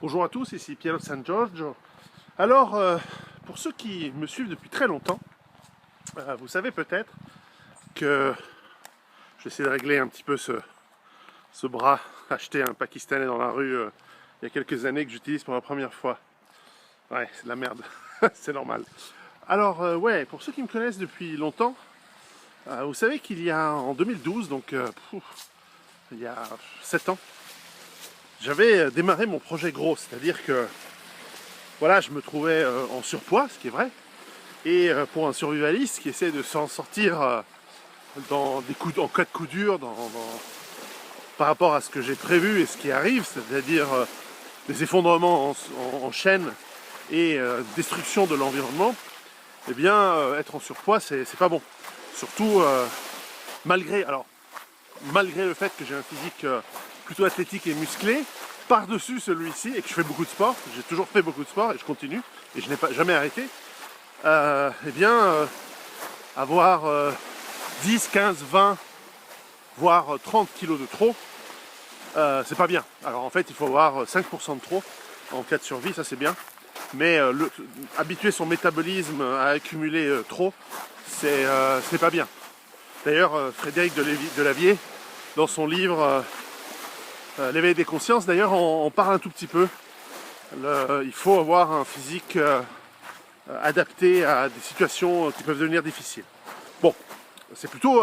Bonjour à tous, ici Piero San Giorgio. Alors, pour ceux qui me suivent depuis très longtemps, vous savez peut-être que j'essaie de régler un petit peu ce bras acheté à un Pakistanais dans la rue il y a quelques années que j'utilise pour la première fois. Ouais, c'est de la merde, c'est normal. Alors, ouais, pour ceux qui me connaissent depuis longtemps, vous savez qu'il y a en 2012, donc il y a 7 ans, j'avais démarré mon projet gros, c'est-à-dire que voilà, je me trouvais en surpoids, ce qui est vrai, et pour un survivaliste qui essaie de s'en sortir en cas de coup dur, par rapport à ce que j'ai prévu et ce qui arrive, c'est-à-dire des effondrements en chaîne et destruction de l'environnement, eh bien, être en surpoids, c'est pas bon. Surtout malgré le fait que j'ai un physique plutôt athlétique et musclé, par-dessus celui-ci, et que je fais beaucoup de sport, j'ai toujours fait beaucoup de sport et je continue, et je n'ai jamais arrêté, eh bien, avoir 10, 15, 20, voire 30 kilos de trop, c'est pas bien. Alors en fait, il faut avoir 5% de trop en cas de survie, ça c'est bien. Mais habituer son métabolisme à accumuler trop, c'est pas bien. D'ailleurs, Frédéric Delavier, dans son livre L'éveil des consciences, d'ailleurs, on parle un tout petit peu. Il faut avoir un physique adapté à des situations qui peuvent devenir difficiles. Bon, c'est plutôt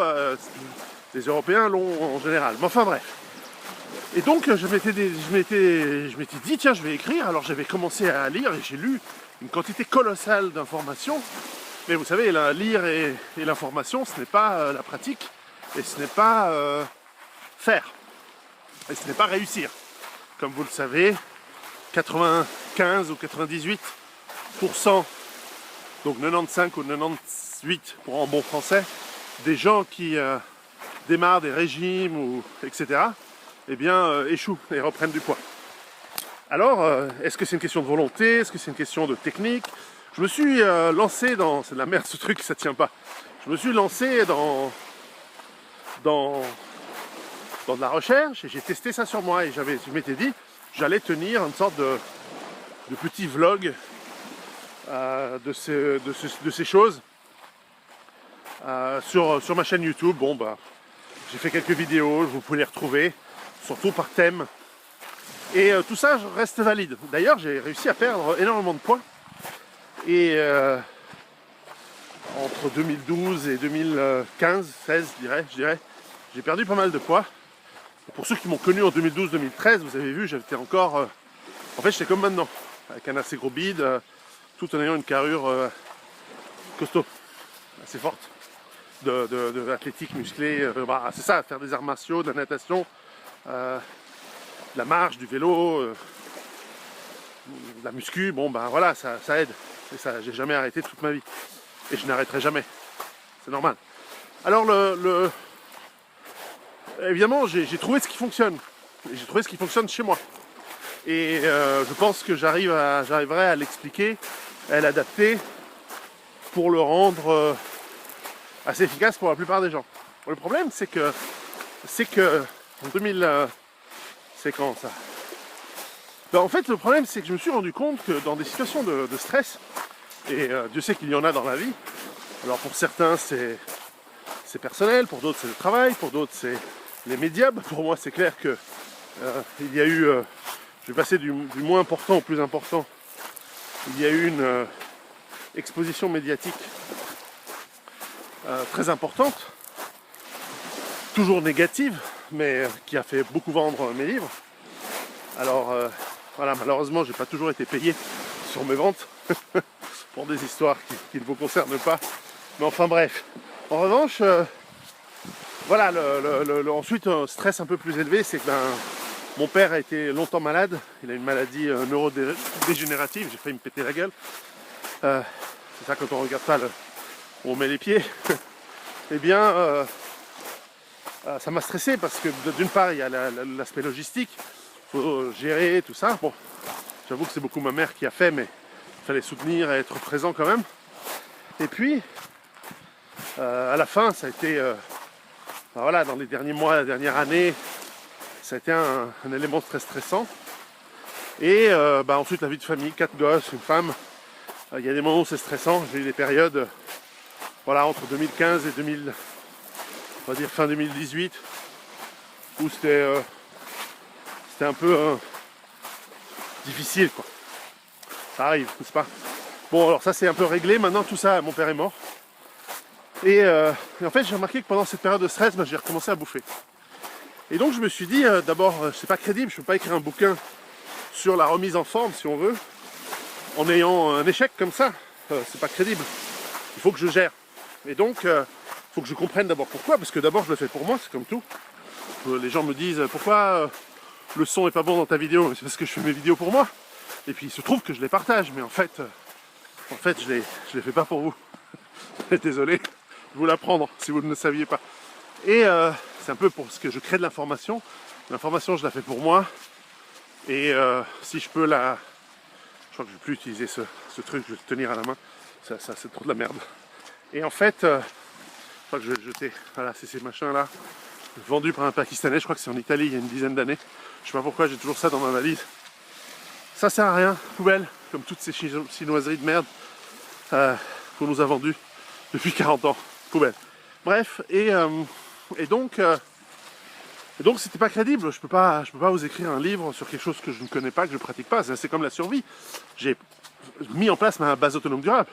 les Européens l'ont en général. Mais enfin bref. Et donc je m'étais dit tiens, je vais écrire. Alors j'avais commencé à lire et j'ai lu une quantité colossale d'informations. Mais vous savez, lire et l'information, ce n'est pas la pratique et ce n'est pas faire. Et ce n'est pas réussir. Comme vous le savez, 95 ou 98%, donc 95 ou 98 pour en bon français, des gens qui démarrent des régimes ou etc., eh bien échouent et reprennent du poids. Alors, est-ce que c'est une question de volonté? Est-ce que c'est une question de technique? Je me suis lancé dans... C'est de la merde ce truc, ça tient pas. Je me suis lancé dans de la recherche et j'ai testé ça sur moi et je m'étais dit j'allais tenir une sorte de petit vlog de ces choses sur ma chaîne YouTube. Bon bah j'ai fait quelques vidéos, vous pouvez les retrouver, surtout par thème. Et tout ça reste valide. D'ailleurs j'ai réussi à perdre énormément de poids. Et entre 2012 et 2015, 16 je dirais, j'ai perdu pas mal de poids. Pour ceux qui m'ont connu en 2012-2013, vous avez vu, j'étais encore... en fait, j'étais comme maintenant, avec un assez gros bide, tout en ayant une carrure costaud, assez forte, de athlétique, musclé. C'est ça, faire des arts martiaux, de la natation, de la marche, du vélo, de la muscu. Bon, ben voilà, ça aide. Et ça, j'ai jamais arrêté toute ma vie. Et je n'arrêterai jamais. C'est normal. Alors, évidemment, j'ai trouvé ce qui fonctionne. J'ai trouvé ce qui fonctionne chez moi. Et je pense que j'arriverai à l'expliquer, à l'adapter pour le rendre assez efficace pour la plupart des gens. Le problème, c'est que en 2000, c'est quand ça? Ben, en fait, le problème, c'est que je me suis rendu compte que dans des situations de stress, et Dieu sait qu'il y en a dans la vie, alors pour certains, c'est personnel, pour d'autres, c'est le travail, pour d'autres, c'est les médias. Pour moi, c'est clair que il y a eu... je vais passer du moins important au plus important. Il y a eu une exposition médiatique très importante, toujours négative, mais qui a fait beaucoup vendre mes livres. Alors voilà, malheureusement, j'ai pas toujours été payé sur mes ventes pour des histoires qui ne vous concernent pas. Mais enfin bref. En revanche, voilà, ensuite un stress un peu plus élevé, c'est que mon père a été longtemps malade, il a une maladie neurodégénérative, j'ai failli me péter la gueule. C'est ça quand on regarde pas où on met les pieds. Eh bien, ça m'a stressé parce que d'une part, il y a l'aspect logistique, il faut gérer tout ça. Bon, j'avoue que c'est beaucoup ma mère qui a fait, mais il fallait soutenir et être présent quand même. Et puis, à la fin, ça a été... voilà, dans les derniers mois, la dernière année, ça a été un élément très stressant. Et ensuite la vie de famille, 4 gosses, une femme. Il y a des moments où c'est stressant. J'ai eu des périodes voilà, entre 2015 et 2000, on va dire fin 2018, où c'était un peu difficile, quoi. Ça arrive, n'est-ce pas? Bon, alors ça c'est un peu réglé. Maintenant tout ça, mon père est mort. Et en fait j'ai remarqué que pendant cette période de stress, j'ai recommencé à bouffer. Et donc je me suis dit, d'abord, c'est pas crédible, je peux pas écrire un bouquin sur la remise en forme, si on veut, en ayant un échec comme ça. C'est pas crédible. Il faut que je gère. Et donc, il faut que je comprenne d'abord pourquoi, parce que d'abord je le fais pour moi, c'est comme tout. Les gens me disent, pourquoi le son est pas bon dans ta vidéo? C'est parce que je fais mes vidéos pour moi. Et puis il se trouve que je les partage, mais en fait je les fais pas pour vous. Désolé de vous l'apprendre si vous ne le saviez pas. Et c'est un peu pour ce que je crée de l'information. L'information, je la fais pour moi. Et si je peux la... Je crois que je ne vais plus utiliser ce truc, je vais le tenir à la main. Ça c'est trop de la merde. Et en fait, je crois que je vais le jeter. Voilà, c'est ces machins-là. Vendus par un Pakistanais, je crois que c'est en Italie il y a une dizaine d'années. Je sais pas pourquoi j'ai toujours ça dans ma valise. Ça sert à rien, poubelle, comme toutes ces chinoiseries de merde qu'on nous a vendues depuis 40 ans. Poubelle. Bref, et donc c'était pas crédible. Je peux pas vous écrire un livre sur quelque chose que je ne connais pas, que je ne pratique pas. C'est comme la survie. J'ai mis en place ma base autonome durable.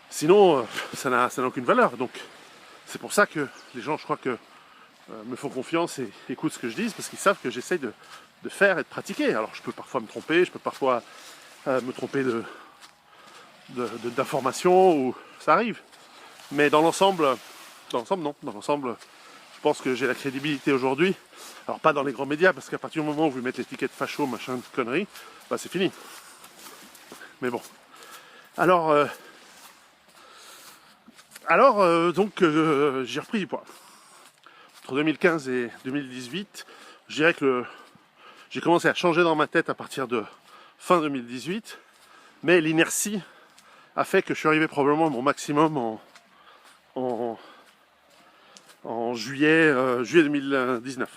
Sinon, ça n'a aucune valeur. Donc, c'est pour ça que les gens, je crois que me font confiance et écoutent ce que je dis, parce qu'ils savent que j'essaye de faire et de pratiquer. Alors, je peux parfois me tromper, je peux parfois me tromper d'informations, ou ça arrive. Mais dans l'ensemble, non. Dans l'ensemble, je pense que j'ai la crédibilité aujourd'hui. Alors pas dans les grands médias, parce qu'à partir du moment où vous mettez l'étiquette facho, machin de conneries, c'est fini. Mais bon. Alors donc j'ai repris du poids. Entre 2015 et 2018, je dirais que j'ai commencé à changer dans ma tête à partir de fin 2018, mais l'inertie a fait que je suis arrivé probablement à mon maximum en juillet 2019.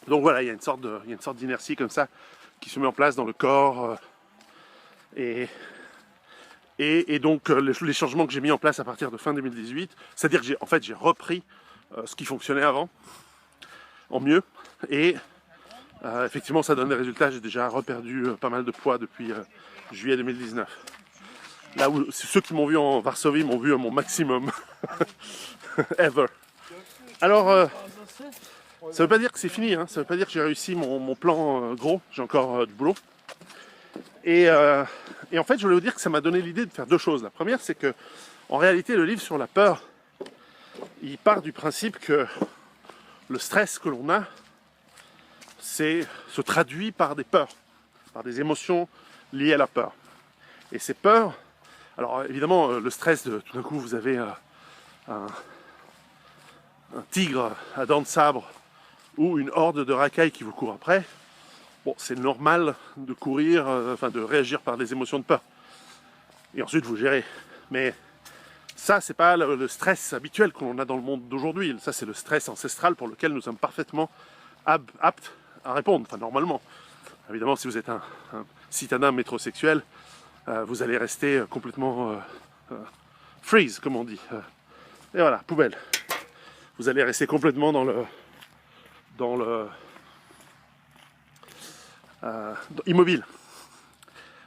Donc voilà, il y a une sorte d'inertie comme ça qui se met en place dans le corps et donc les changements que j'ai mis en place à partir de fin 2018, c'est-à-dire que j'ai repris ce qui fonctionnait avant en mieux, et effectivement ça donne des résultats. J'ai déjà reperdu pas mal de poids depuis juillet 2019. Là où ceux qui m'ont vu en Varsovie m'ont vu à mon maximum ever. Alors ça veut pas dire que c'est fini, hein. Ça veut pas dire que j'ai réussi mon plan gros, j'ai encore du boulot. Et en fait je voulais vous dire que ça m'a donné l'idée de faire deux choses. La première, c'est que en réalité le livre sur la peur, il part du principe que le stress que l'on a se traduit par des peurs, par des émotions liées à la peur. Et ces peurs, alors évidemment le stress de tout d'un coup vous avez un tigre à dents de sabre ou une horde de racailles qui vous court après, bon, c'est normal de courir, de réagir par des émotions de peur. Et ensuite vous gérez. Mais ça, c'est pas le stress habituel que l'on a dans le monde d'aujourd'hui. Ça, c'est le stress ancestral pour lequel nous sommes parfaitement aptes à répondre, normalement. Évidemment, si vous êtes un citadin métrosexuel, vous allez rester complètement freeze, comme on dit. Et voilà, poubelle. Vous allez rester complètement dans le immobile.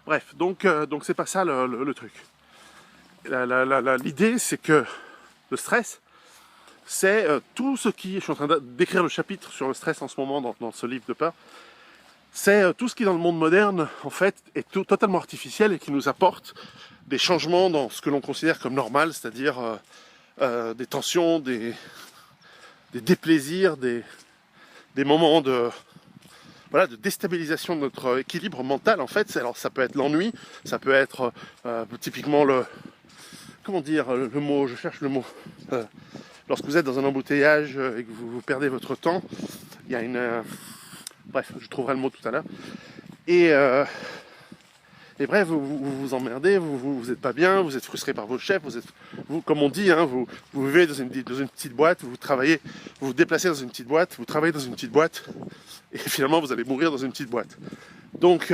Bref, donc c'est pas ça le truc. L'idée, c'est que le stress, c'est tout ce qui... Je suis en train d'écrire le chapitre sur le stress en ce moment dans ce livre de peur. C'est tout ce qui, dans le monde moderne, en fait, est totalement artificiel et qui nous apporte des changements dans ce que l'on considère comme normal, c'est-à-dire des tensions, des déplaisirs, des moments de déstabilisation de notre équilibre mental, en fait. Alors ça peut être l'ennui, ça peut être typiquement comment dire le mot, je cherche le mot. Lorsque vous êtes dans un embouteillage et que vous perdez votre temps, il y a bref, je trouverai le mot tout à l'heure. Et bref, vous emmerdez, vous êtes pas bien, vous êtes frustré par vos chefs, comme on dit, hein, vous vivez dans une petite boîte, vous travaillez, vous vous déplacez dans une petite boîte, vous travaillez dans une petite boîte, et finalement vous allez mourir dans une petite boîte. Donc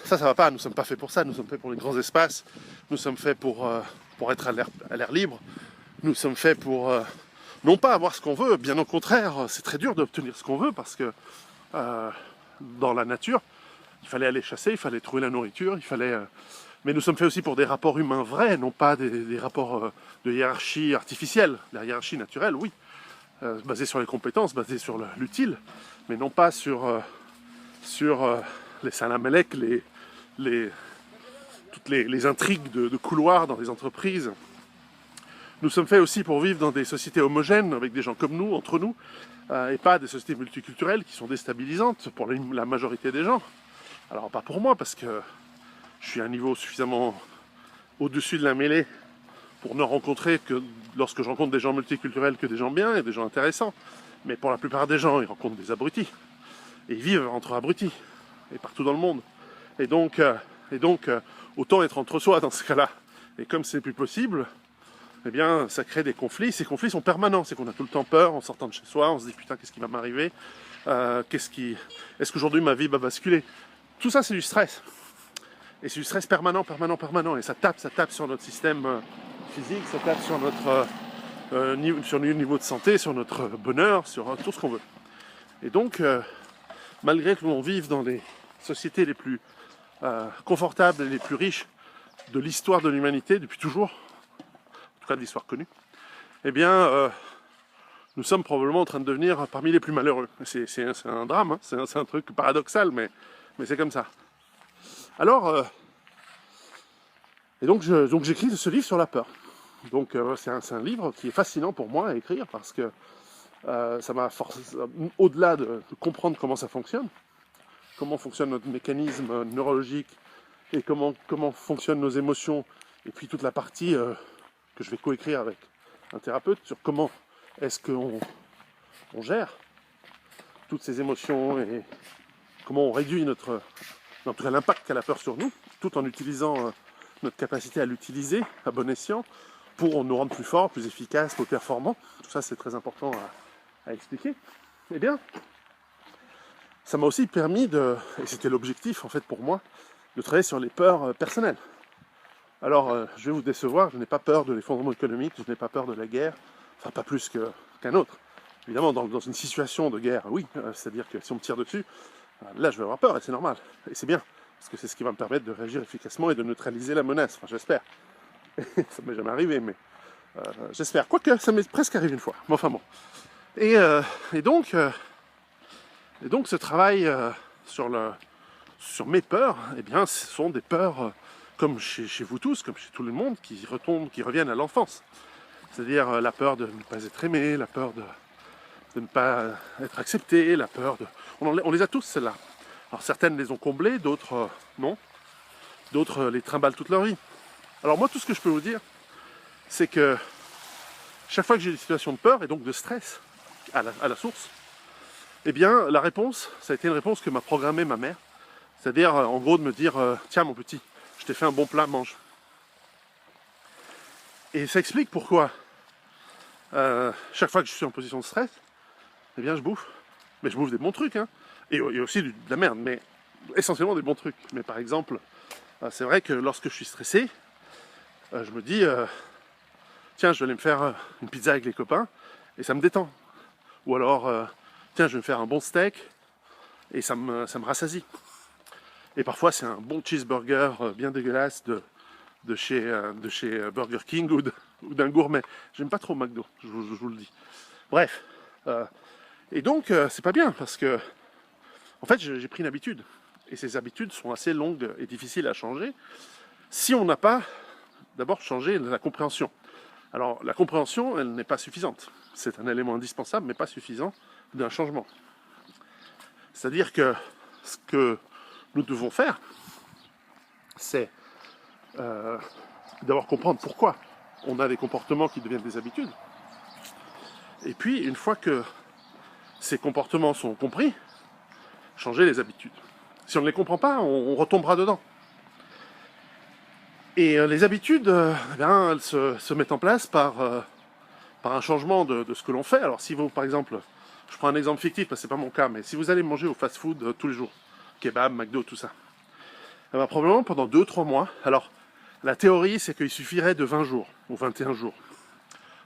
ça va pas, nous sommes pas faits pour ça, nous sommes faits pour les grands espaces, nous sommes faits pour être à l'air libre, nous sommes faits pour non pas avoir ce qu'on veut, bien au contraire, c'est très dur d'obtenir ce qu'on veut parce que dans la nature, il fallait aller chasser, il fallait trouver la nourriture, mais nous sommes faits aussi pour des rapports humains vrais, non pas des rapports de hiérarchie artificielle. La hiérarchie naturelle, oui, basée sur les compétences, basée sur l'utile, mais non pas sur les salamélec, toutes les intrigues de couloirs dans les entreprises. Nous sommes faits aussi pour vivre dans des sociétés homogènes, avec des gens comme nous, entre nous, et pas des sociétés multiculturelles qui sont déstabilisantes pour la majorité des gens. Alors pas pour moi, parce que je suis à un niveau suffisamment au-dessus de la mêlée pour ne rencontrer que lorsque je rencontre des gens multiculturels que des gens bien et des gens intéressants. Mais pour la plupart des gens, ils rencontrent des abrutis. Et ils vivent entre abrutis, et partout dans le monde. Et donc autant être entre soi dans ce cas-là. Et comme c'est plus possible, eh bien, ça crée des conflits. Ces conflits sont permanents. C'est qu'on a tout le temps peur en sortant de chez soi. On se dit, putain, qu'est-ce qui va m'arriver ? Est-ce qu'aujourd'hui ma vie va basculer ? Tout ça, c'est du stress. Et c'est du stress permanent. Et ça tape sur notre système physique, ça tape sur notre niveau de santé, sur notre bonheur, sur tout ce qu'on veut. Et donc, malgré que l'on vive dans les sociétés les plus confortables et les plus riches de l'histoire de l'humanité, depuis toujours, en tout cas de l'histoire connue, eh bien, nous sommes probablement en train de devenir parmi les plus malheureux. C'est un drame, hein, c'est un truc paradoxal, mais c'est comme ça. Alors, et donc j'écris ce livre sur la peur. Donc c'est un livre qui est fascinant pour moi à écrire parce que ça m'a forcé, au-delà de comprendre comment ça fonctionne notre mécanisme neurologique et comment fonctionnent nos émotions, et puis toute la partie que je vais coécrire avec un thérapeute sur comment est-ce qu'on gère toutes ces émotions et comment on réduit en tout cas l'impact qu'a la peur sur nous, tout en utilisant notre capacité à l'utiliser à bon escient pour nous rendre plus forts, plus efficaces, plus performants. Tout ça, c'est très important à expliquer. Eh bien, ça m'a aussi permis et c'était l'objectif en fait pour moi, de travailler sur les peurs personnelles. Alors, je vais vous décevoir, je n'ai pas peur de l'effondrement économique, je n'ai pas peur de la guerre, enfin pas plus qu'un autre. Évidemment, dans une situation de guerre, oui, c'est-à-dire que si on me tire dessus, là je vais avoir peur et c'est normal, et c'est bien, parce que c'est ce qui va me permettre de réagir efficacement et de neutraliser la menace, enfin j'espère. Ça m'est jamais arrivé, mais j'espère, quoique ça m'est presque arrivé une fois, mais enfin bon. Et donc ce travail sur mes peurs, eh bien ce sont des peurs comme chez vous tous, comme chez tout le monde, qui reviennent à l'enfance. C'est-à-dire la peur de ne pas être aimé, la peur de ne pas être accepté, la peur de... On les a tous, celles-là. Alors certaines les ont comblées, d'autres non. D'autres les trimballent toute leur vie. Alors moi, tout ce que je peux vous dire, c'est que chaque fois que j'ai des situations de peur, et donc de stress à la source, eh bien, la réponse, ça a été une réponse que m'a programmée ma mère. C'est-à-dire, en gros, de me dire, tiens mon petit, je t'ai fait un bon plat, mange. Et ça explique pourquoi, chaque fois que je suis en position de stress, eh bien je bouffe. Mais je bouffe des bons trucs, hein. Et aussi de la merde, mais essentiellement des bons trucs. Mais par exemple, c'est vrai que lorsque je suis stressé, je me dis, tiens, je vais aller me faire une pizza avec les copains, et ça me détend. Ou alors, tiens, je vais me faire un bon steak, et ça me rassasie. Et parfois, c'est un bon cheeseburger bien dégueulasse de chez Burger King ou d'un gourmet. J'aime pas trop McDo, je vous le dis. Bref. Et donc, c'est pas bien, parce que, en fait, j'ai pris une habitude. Et ces habitudes sont assez longues et difficiles à changer, si on n'a pas, d'abord, changé la compréhension. Alors, la compréhension, elle n'est pas suffisante. C'est un élément indispensable, mais pas suffisant d'un changement. C'est-à-dire que ce que nous devons faire, c'est d'abord comprendre pourquoi on a des comportements qui deviennent des habitudes. Et puis, une fois que ces comportements sont compris, changer les habitudes. Si on ne les comprend pas, on retombera dedans. Et les habitudes, eh bien, elles se mettent en place par un changement de ce que l'on fait. Alors si vous, par exemple, je prends un exemple fictif parce que c'est pas mon cas, mais si vous allez manger au fast-food tous les jours, kebab, McDo, tout ça, eh bien, probablement pendant 2-3 mois, alors la théorie c'est qu'il suffirait de 20 jours ou 21 jours,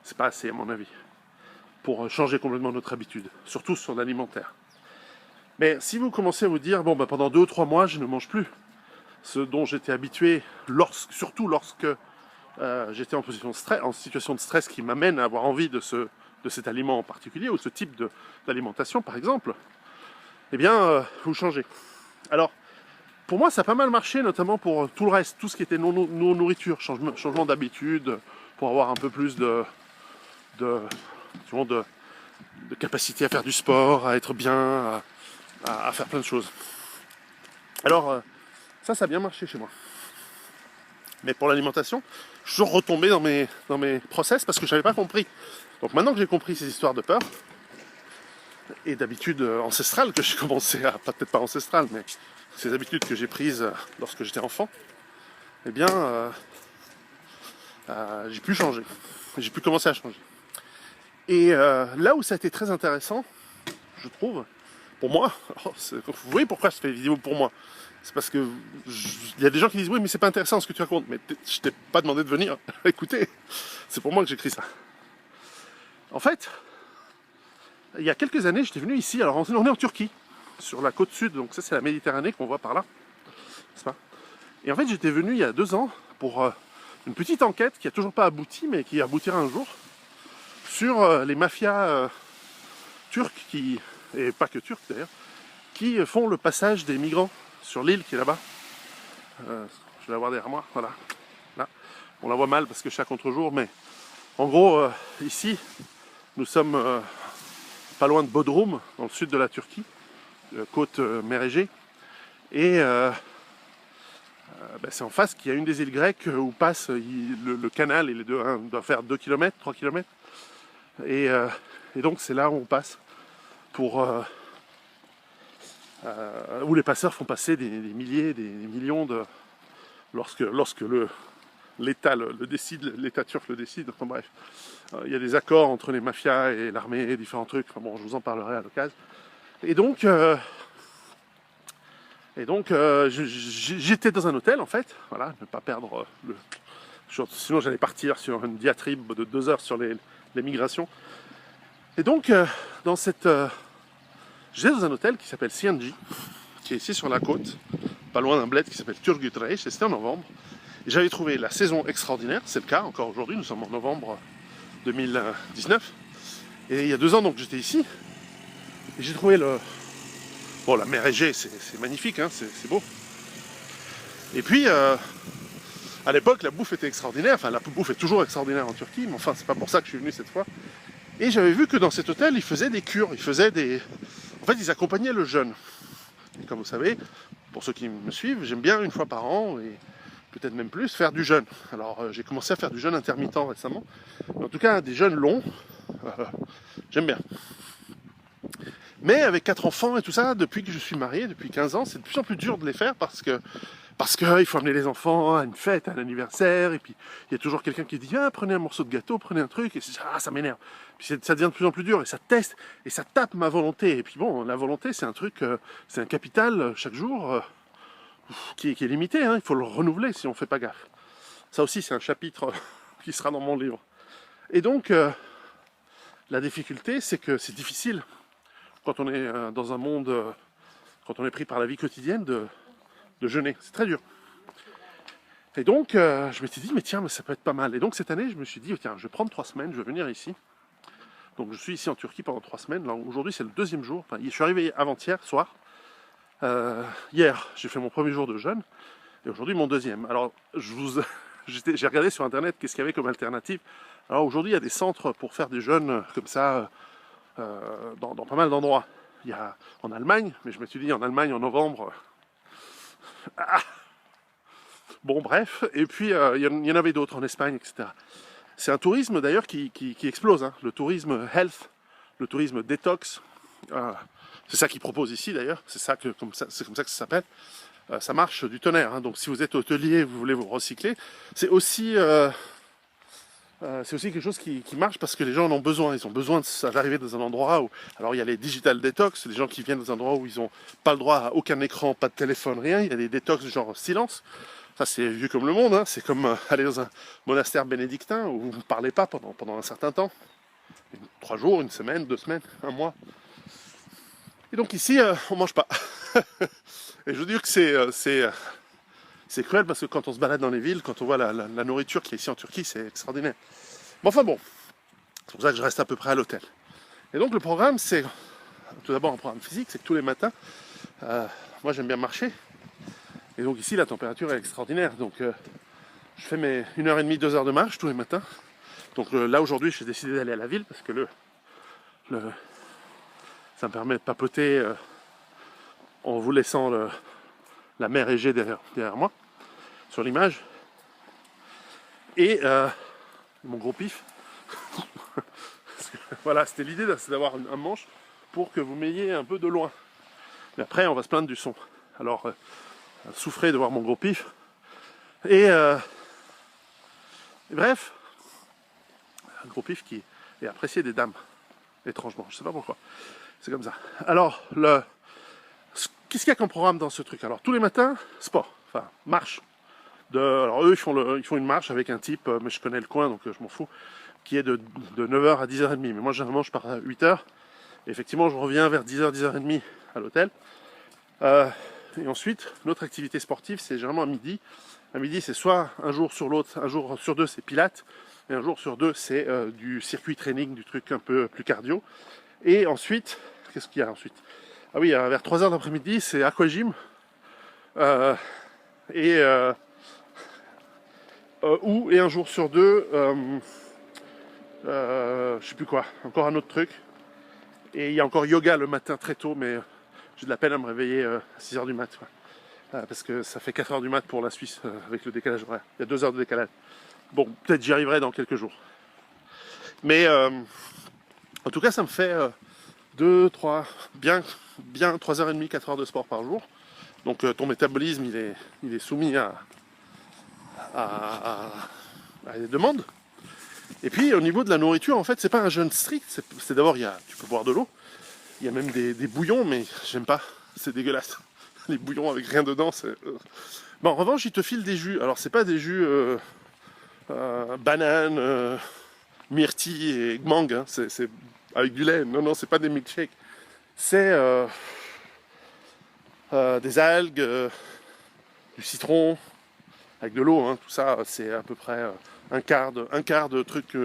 c'est pas assez à mon avis, pour changer complètement notre habitude, surtout sur l'alimentaire. Mais si vous commencez à vous dire, bon, bah, pendant 2 ou 3 mois je ne mange plus ce dont j'étais habitué, surtout lorsque j'étais en situation de stress qui m'amène à avoir envie de cet aliment en particulier, ou ce type d'alimentation par exemple, eh bien, vous changez. Alors, pour moi, ça a pas mal marché, notamment pour tout le reste, tout ce qui était non-nourriture, changement d'habitude, pour avoir un peu plus de capacité à faire du sport, à être bien, à faire plein de choses. Alors, ça a bien marché chez moi. Mais pour l'alimentation, je suis toujours retombé dans mes process parce que je n'avais pas compris. Donc maintenant que j'ai compris ces histoires de peur et d'habitudes ancestrales que j'ai commencé à, peut-être pas ancestrales, mais ces habitudes que j'ai prises lorsque j'étais enfant, eh bien, j'ai pu changer. J'ai pu commencer à changer. Et là où ça a été très intéressant, je trouve, pour moi, vous voyez pourquoi je fais des vidéos pour moi. C'est parce que il y a des gens qui disent oui mais c'est pas intéressant ce que tu racontes, mais je t'ai pas demandé de venir écoutez, c'est pour moi que j'écris ça. En fait, il y a quelques années j'étais venu ici, alors on est en Turquie, sur la côte sud, donc ça c'est la Méditerranée qu'on voit par là, n'est-ce pas? Et en fait j'étais venu il y a 2 ans pour une petite enquête qui a toujours pas abouti, mais qui aboutira un jour, sur les mafias turques et pas que turques d'ailleurs, qui font le passage des migrants sur l'île qui est là-bas. Je vais la voir derrière moi, voilà. Là. On la voit mal parce que je suis à contre-jour, mais en gros, ici, nous sommes pas loin de Bodrum, dans le sud de la Turquie, côte mer Égée. Et c'est en face qu'il y a une des îles grecques où passe le canal, et les deux doivent faire 2 km, 3 km. Et donc c'est là où on passe pour... où les passeurs font passer des milliers, des millions de... Lorsque l'État le décide, l'État turc le décide, enfin bref. Il y a des accords entre les mafias et l'armée, différents trucs, enfin bon, je vous en parlerai à l'occasion. Et donc j'étais dans un hôtel en fait, voilà, ne pas perdre sinon j'allais partir sur une diatribe de 2 heures sur les migrations. Et donc j'étais dans un hôtel qui s'appelle Sianji, qui est ici sur la côte, pas loin d'un bled qui s'appelle Turgutreich, et c'était en novembre. Et j'avais trouvé la saison extraordinaire, c'est le cas encore aujourd'hui, nous sommes en novembre 2019. Et il y a 2 ans donc j'étais ici, et j'ai trouvé la mer Égée, c'est magnifique, hein, c'est beau. Et puis, à l'époque, la bouffe était extraordinaire, enfin la bouffe est toujours extraordinaire en Turquie, mais enfin c'est pas pour ça que je suis venu cette fois. Et j'avais vu que dans cet hôtel, ils faisaient des cures, En fait, ils accompagnaient le jeûne. Et comme vous savez, pour ceux qui me suivent, j'aime bien 1 fois par an, et peut-être même plus, faire du jeûne. Alors j'ai commencé à faire du jeûne intermittent récemment. Mais en tout cas, des jeûnes longs, j'aime bien. Mais avec 4 enfants et tout ça, depuis que je suis marié, depuis 15 ans, c'est de plus en plus dur de les faire parce que il faut amener les enfants à une fête, à un anniversaire, et puis il y a toujours quelqu'un qui dit ah, prenez un morceau de gâteau, prenez un truc, et ça m'énerve. Puis ça devient de plus en plus dur, et ça teste, et ça tape ma volonté. Et puis bon, la volonté c'est un truc, c'est un capital chaque jour qui est limité, hein, il faut le renouveler si on ne fait pas gaffe. Ça aussi c'est un chapitre qui sera dans mon livre. Et donc la difficulté c'est que c'est difficile quand on est dans un monde, quand on est pris par la vie quotidienne de jeûner, c'est très dur. Et donc je m'étais dit mais tiens, mais ça peut être pas mal. Et donc cette année je me suis dit tiens, je vais prendre 3 semaines, je vais venir ici. Donc je suis ici en Turquie pendant 3 semaines. Là, aujourd'hui c'est le 2e jour, enfin, je suis arrivé avant-hier soir. Hier j'ai fait mon 1er jour de jeûne et aujourd'hui mon 2e. Alors j'ai regardé sur internet qu'est-ce qu'il y avait comme alternative. Alors aujourd'hui il y a des centres pour faire des jeûnes comme ça dans pas mal d'endroits. Il y a en Allemagne, mais je me suis dit en Allemagne en novembre. Bon bref, et puis il y en avait d'autres en Espagne, etc. C'est un tourisme d'ailleurs qui explose, hein. Le tourisme health, le tourisme détox, c'est ça qu'ils proposent ici d'ailleurs, c'est comme ça que ça s'appelle. ça marche du tonnerre. Hein. Donc si vous êtes hôtelier, vous voulez vous recycler, c'est aussi quelque chose qui marche parce que les gens en ont besoin. Ils ont besoin d'arriver dans un endroit où... Alors il y a les digital detox, des gens qui viennent dans un endroit où ils n'ont pas le droit à aucun écran, pas de téléphone, rien. Il y a des détox genre silence. Ça c'est vieux comme le monde. Hein. C'est comme aller dans un monastère bénédictin où vous ne parlez pas pendant un certain temps. 3 jours, une semaine, 2 semaines, un mois. Et donc ici, on mange pas. Et je veux dire que c'est cruel parce que quand on se balade dans les villes, quand on voit la nourriture qui est ici en Turquie, c'est extraordinaire. Mais enfin bon, c'est pour ça que je reste à peu près à l'hôtel. Et donc le programme, c'est tout d'abord un programme physique, c'est que tous les matins, moi j'aime bien marcher. Et donc ici, la température est extraordinaire. Donc je fais mes 1h30, 2 heures de marche tous les matins. Donc là aujourd'hui, j'ai décidé d'aller à la ville parce que ça me permet de papoter en vous laissant la mer Égée derrière moi, sur l'image. Et mon gros pif. Voilà, c'était l'idée, c'est d'avoir un manche pour que vous m'ayez un peu de loin. Mais après, on va se plaindre du son. Alors, souffrez de voir mon gros pif. Et bref, un gros pif qui est apprécié des dames, étrangement, je sais pas pourquoi. C'est comme ça. Alors, qu'est-ce qu'il y a comme programme dans ce truc? Alors, tous les matins, sport, enfin, marche. Alors, eux, ils font une marche avec un type, mais je connais le coin, donc je m'en fous, qui est de 9h à 10h30. Mais moi, généralement, je pars à 8h. Et effectivement, je reviens vers 10h, 10h30 à l'hôtel. Et ensuite, notre activité sportive, c'est généralement à midi. À midi, c'est soit un jour sur l'autre, un jour sur 2, c'est pilates. Et un jour sur 2, c'est du circuit training, du truc un peu plus cardio. Et ensuite, qu'est-ce qu'il y a ensuite? Ah oui, vers 3h d'après-midi, c'est aquagym. Et un jour sur 2, je sais plus quoi, encore un autre truc. Et il y a encore yoga le matin très tôt, mais j'ai de la peine à me réveiller à 6h du mat. Parce que ça fait 4h du mat pour la Suisse avec le décalage horaire. Il y a 2 heures de décalage. Bon, peut-être j'y arriverai dans quelques jours. Mais en tout cas, ça me fait 2, 3, bien 3h30, 4 heures de sport par jour. Donc ton métabolisme, il est soumis à des demandes. Et puis au niveau de la nourriture, en fait, c'est pas un jeûne strict. C'est d'abord, tu peux boire de l'eau. Il y a même des bouillons, mais j'aime pas. C'est dégueulasse. Les bouillons avec rien dedans, c'est... Mais en revanche, ils te filent des jus. Alors, c'est pas des jus banane, myrtille et mangue. Hein. C'est avec du lait. Non, c'est pas des milkshakes. C'est des algues, du citron, avec de l'eau. Hein. Tout ça, c'est à peu près un quart de truc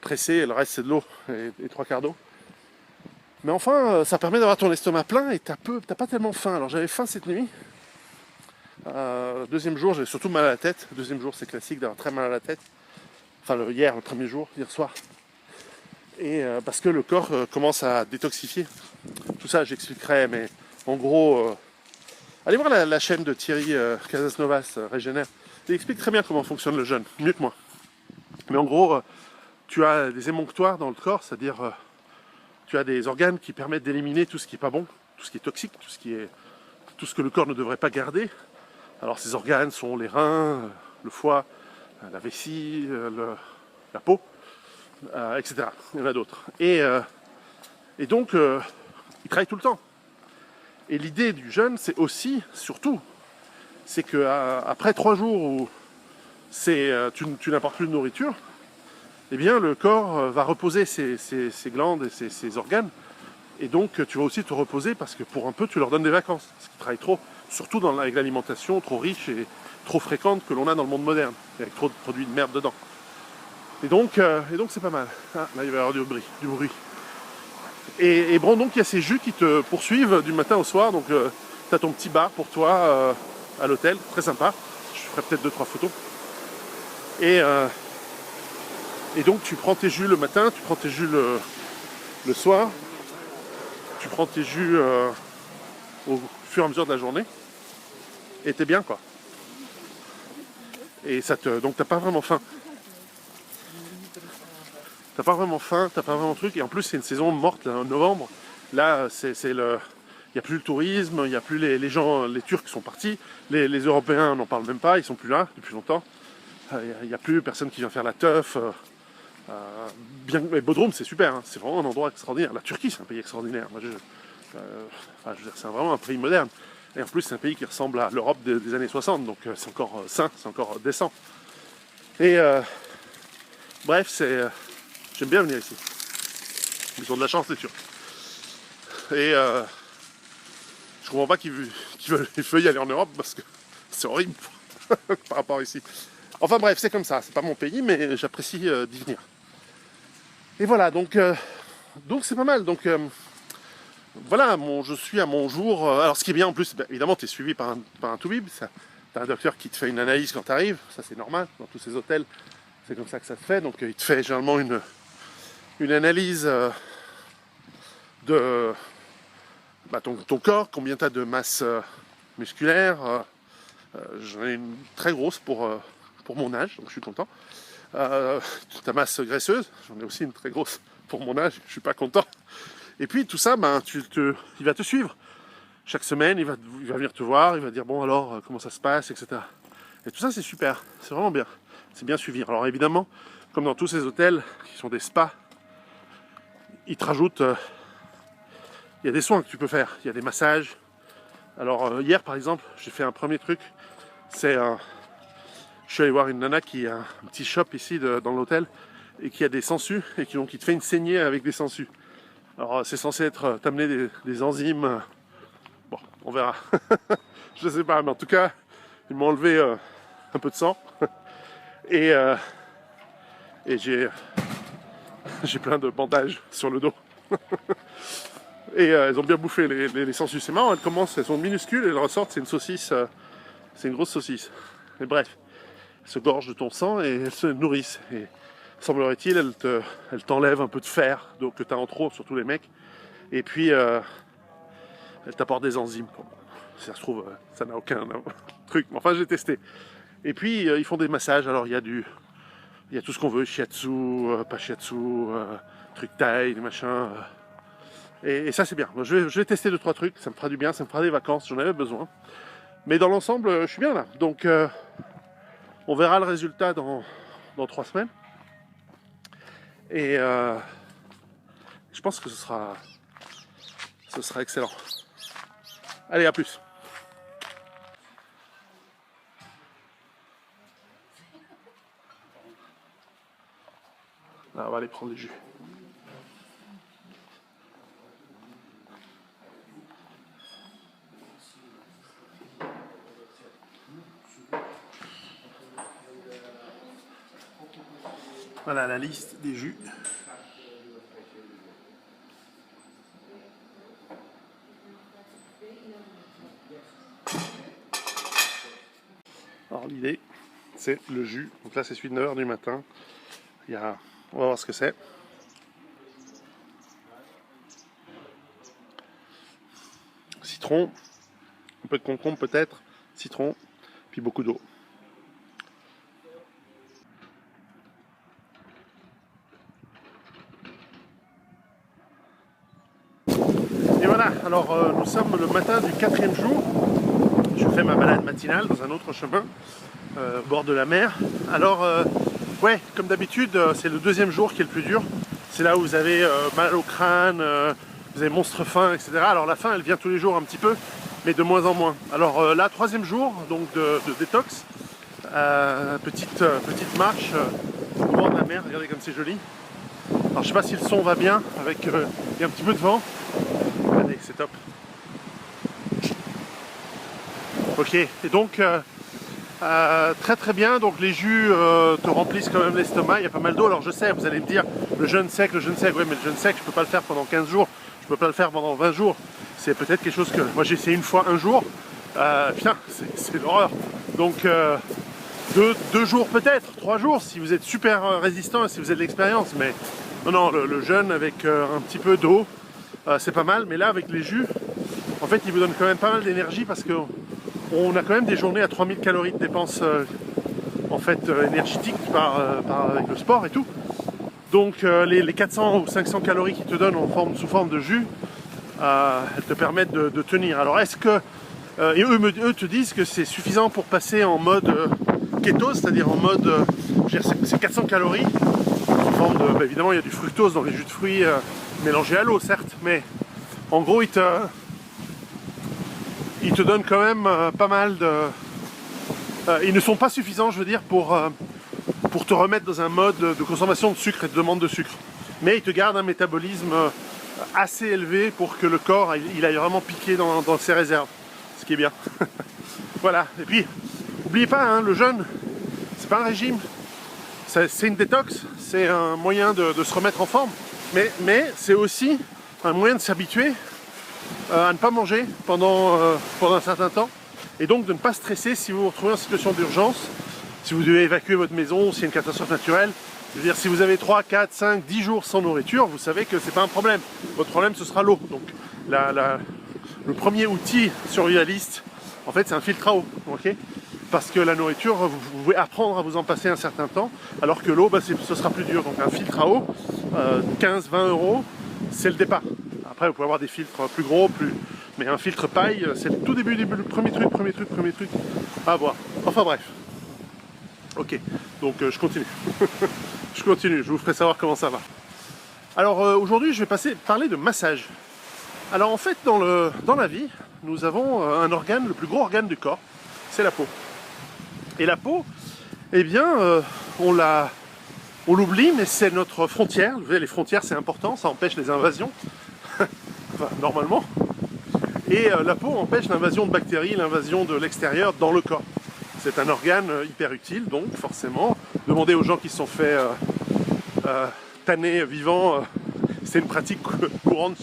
pressé. Et le reste, c'est de l'eau et 3 quarts d'eau. Mais enfin, ça permet d'avoir ton estomac plein et t'as pas tellement faim. Alors j'avais faim cette nuit. Deuxième jour, j'avais surtout mal à la tête. Deuxième jour, c'est classique d'avoir très mal à la tête. Enfin, le premier jour, hier soir. Et parce que le corps commence à détoxifier. Tout ça, j'expliquerai, mais en gros, allez voir la chaîne de Thierry Casasnovas, Régénère. Il explique très bien comment fonctionne le jeûne, mieux que moi. Mais en gros, tu as des émonctoires dans le corps, c'est-à-dire... tu as des organes qui permettent d'éliminer tout ce qui n'est pas bon, tout ce qui est toxique, tout ce que le corps ne devrait pas garder. Alors ces organes sont les reins, le foie, la vessie, la peau, etc. Il y en a d'autres. Et donc, ils travaillent tout le temps. Et l'idée du jeûne, c'est aussi, surtout, c'est qu'après 3 jours où tu n'apportes plus de nourriture, eh bien le corps va reposer ses glandes et ses organes. Et donc tu vas aussi te reposer parce que pour un peu tu leur donnes des vacances. Parce qu'ils travaillent trop, surtout avec l'alimentation trop riche et trop fréquente que l'on a dans le monde moderne, avec trop de produits de merde dedans. Et donc c'est pas mal. Ah, là il va y avoir du bruit. Et bon, donc il y a ces jus qui te poursuivent du matin au soir. Donc tu as ton petit bar pour toi à l'hôtel, très sympa. Je ferai peut-être 2-3 photos. Et donc tu prends tes jus le matin, tu prends tes jus le soir, tu prends tes jus au fur et à mesure de la journée, et t'es bien quoi. Et donc t'as pas vraiment faim. T'as pas vraiment truc, et en plus c'est une saison morte, là, en novembre. Là, il n'y a plus le tourisme, il n'y a plus les gens, les Turcs sont partis, les Européens n'en parlent même pas, ils sont plus là depuis longtemps. Il n'y a plus personne qui vient faire la teuf. Bien, mais Bodrum c'est super, hein, c'est vraiment un endroit extraordinaire. La Turquie c'est un pays extraordinaire. Moi, je veux dire, c'est vraiment un pays moderne. Et en plus c'est un pays qui ressemble à l'Europe des années 60, donc c'est encore sain, c'est encore décent. Et bref, j'aime bien venir ici. Ils ont de la chance les Turcs. Et je comprends pas qu'ils veulent y aller en Europe parce que c'est horrible par rapport ici. Enfin bref, c'est comme ça, c'est pas mon pays, mais j'apprécie d'y venir. Et voilà, donc c'est pas mal. Donc voilà, je suis à mon jour. Alors ce qui est bien en plus, évidemment, tu es suivi par un toubib. Tu as un docteur qui te fait une analyse quand tu arrives, ça c'est normal, dans tous ces hôtels, c'est comme ça que ça se fait. Donc il te fait généralement une analyse de ton corps, combien tu as de masse musculaire. J'en ai une très grosse pour mon âge, donc je suis content. Ta masse graisseuse, j'en ai aussi une très grosse pour mon âge, je suis pas content. Et puis tout ça, il va te suivre. Chaque semaine, il va venir te voir, il va dire bon alors comment ça se passe, etc. Et tout ça c'est super, c'est vraiment bien, c'est bien suivi. Alors évidemment, comme dans tous ces hôtels qui sont des spas, ils te rajoutent, il y a des soins que tu peux faire, il y a des massages. Alors hier par exemple, j'ai fait un premier truc, je suis allé voir une nana qui a un petit shop ici dans l'hôtel et qui a des sangsues et qui te fait une saignée avec des sangsues. Alors c'est censé t'amener des enzymes. Bon, on verra. Je sais pas, mais en tout cas, ils m'ont enlevé un peu de sang et j'ai plein de bandages sur le dos. Et elles ont bien bouffé les sangsues. C'est marrant, elles sont minuscules et elles ressortent, c'est une saucisse, c'est une grosse saucisse. Mais bref. Se gorgent de ton sang et elles se nourrissent. Et semblerait-il, elles t'enlèvent un peu de fer donc, que tu as en trop, surtout les mecs. Et puis, elles t'apportent des enzymes. Bon, si ça se trouve, ça n'a aucun truc. Enfin, j'ai testé. Et puis, ils font des massages. Alors, il y a tout ce qu'on veut. Shiatsu, pas shiatsu, truc thaï, des machins. Et ça, c'est bien. Je vais tester 2-3 trucs. Ça me fera du bien, ça me fera des vacances. J'en avais besoin. Mais dans l'ensemble, je suis bien là. Donc... on verra le résultat dans 3 semaines. Et je pense que ce sera excellent. Allez, à plus. Là, on va aller prendre du jus. Voilà la liste des jus. Alors l'idée, c'est le jus. Donc là, c'est celui de 9h du matin. On va voir ce que c'est. Citron, un peu de concombre peut-être, citron, puis beaucoup d'eau. Et voilà, alors nous sommes le matin du 4e jour. Je fais ma balade matinale dans un autre chemin, au bord de la mer. Alors, ouais, comme d'habitude, c'est le 2e jour qui est le plus dur. C'est là où vous avez mal au crâne, vous avez monstre faim, etc. Alors la faim, elle vient tous les jours un petit peu, mais de moins en moins. Alors là, 3e jour, donc de détox. Petite marche au bord de la mer, regardez comme c'est joli. Alors je sais pas si le son va bien, avec il y a un petit peu de vent. Regardez, c'est top. Ok, et donc très bien, donc les jus te remplissent quand même l'estomac, il y a pas mal d'eau. Alors je sais, vous allez me dire, le jeûne sec, oui mais le jeûne sec, je peux pas le faire pendant 15 jours, je peux pas le faire pendant 20 jours. C'est peut-être quelque chose que, moi j'ai essayé une fois un jour, putain, c'est l'horreur. Donc 2 jours peut-être, 3 jours, si vous êtes super résistant et si vous avez de l'expérience, mais non, le jeûne avec un petit peu d'eau, c'est pas mal, mais là avec les jus, en fait, il vous donne quand même pas mal d'énergie parce qu'on a quand même des journées à 3000 calories de dépenses en fait énergétiques avec le sport et tout. Donc les 400 ou 500 calories qu'ils te donnent sous forme de jus, elles te permettent de tenir. Alors est-ce que... et eux te disent que c'est suffisant pour passer en mode keto, c'est-à-dire en mode... c'est 400 calories, en forme de... évidemment, il y a du fructose dans les jus de fruits mélangés à l'eau, certes, mais en gros, ils te donnent quand même pas mal de... ils ne sont pas suffisants, je veux dire, pour te remettre dans un mode de consommation de sucre et de demande de sucre. Mais ils te gardent un métabolisme assez élevé pour que le corps il aille vraiment piquer dans ses réserves. Ce qui est bien. Voilà. Et puis, n'oubliez pas, hein, le jeûne, c'est pas un régime. C'est une détox, c'est un moyen de se remettre en forme. Mais c'est aussi un moyen de s'habituer à ne pas manger pendant un certain temps. Et donc de ne pas stresser si vous vous retrouvez en situation d'urgence, si vous devez évacuer votre maison, s'il y a une catastrophe naturelle. Je veux dire, si vous avez 3, 4, 5, 10 jours sans nourriture, vous savez que c'est pas un problème. Votre problème, ce sera l'eau. Donc le premier outil survivaliste, en fait, c'est un filtre à eau. Okay, parce que la nourriture, vous pouvez apprendre à vous en passer un certain temps, alors que l'eau, ce sera plus dur. Donc un filtre à eau, 15, 20 euros, c'est le départ. Après, vous pouvez avoir des filtres plus gros, mais un filtre paille, c'est le tout début, le premier truc à avoir. Enfin bref. Ok, donc je continue. Je continue, je vous ferai savoir comment ça va. Alors aujourd'hui, je vais parler de massage. Alors en fait, dans la vie, nous avons un organe, le plus gros organe du corps, c'est la peau. Et la peau, eh bien, on l'oublie, mais c'est notre frontière. Vous voyez, les frontières, c'est important, ça empêche les invasions. Enfin, normalement. Et la peau empêche l'invasion de bactéries, l'invasion de l'extérieur dans le corps. C'est un organe hyper utile, donc forcément, demandez aux gens qui se sont fait tanner vivants, c'est une pratique courante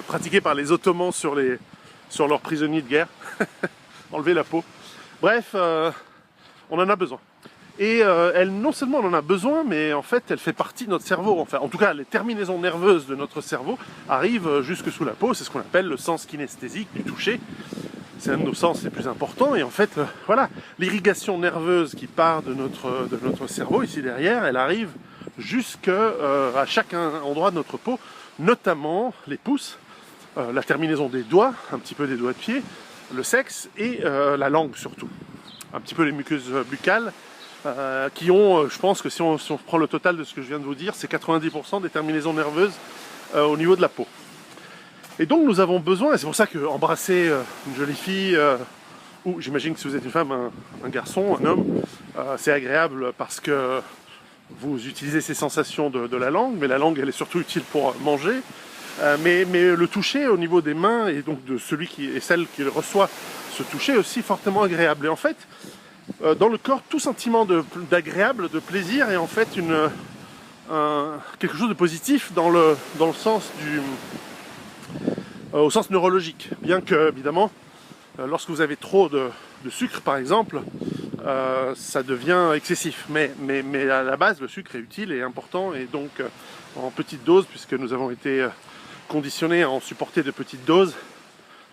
pratiquée par les Ottomans sur leurs prisonniers de guerre. Enlever la peau. Bref, on en a besoin. Et elle, non seulement on en a besoin, mais en fait elle fait partie de notre cerveau. Enfin, en tout cas, les terminaisons nerveuses de notre cerveau arrivent jusque sous la peau. C'est ce qu'on appelle le sens kinesthésique du toucher. C'est un de nos sens les plus importants. Et en fait, voilà, l'irrigation nerveuse qui part de notre cerveau, ici derrière, elle arrive jusqu'à chaque endroit de notre peau, notamment les pouces, la terminaison des doigts, un petit peu des doigts de pied, le sexe et la langue surtout. Un petit peu les muqueuses buccales. Qui ont, je pense que si on prend le total de ce que je viens de vous dire, c'est 90% des terminaisons nerveuses au niveau de la peau. Et donc nous avons besoin, et c'est pour ça qu'embrasser une jolie fille, ou j'imagine que si vous êtes une femme, un garçon, un homme, c'est agréable parce que vous utilisez ces sensations de la langue, mais la langue elle est surtout utile pour manger. Mais le toucher au niveau des mains, et donc de celui et celle qui reçoit ce toucher, est aussi fortement agréable. Et en fait, dans le corps, tout sentiment d'agréable, de plaisir est en fait quelque chose de positif dans le sens au sens neurologique. Bien que, évidemment, lorsque vous avez trop de sucre, par exemple, ça devient excessif. Mais à la base, le sucre est utile et important, et donc en petite dose, puisque nous avons été conditionnés à en supporter de petites doses,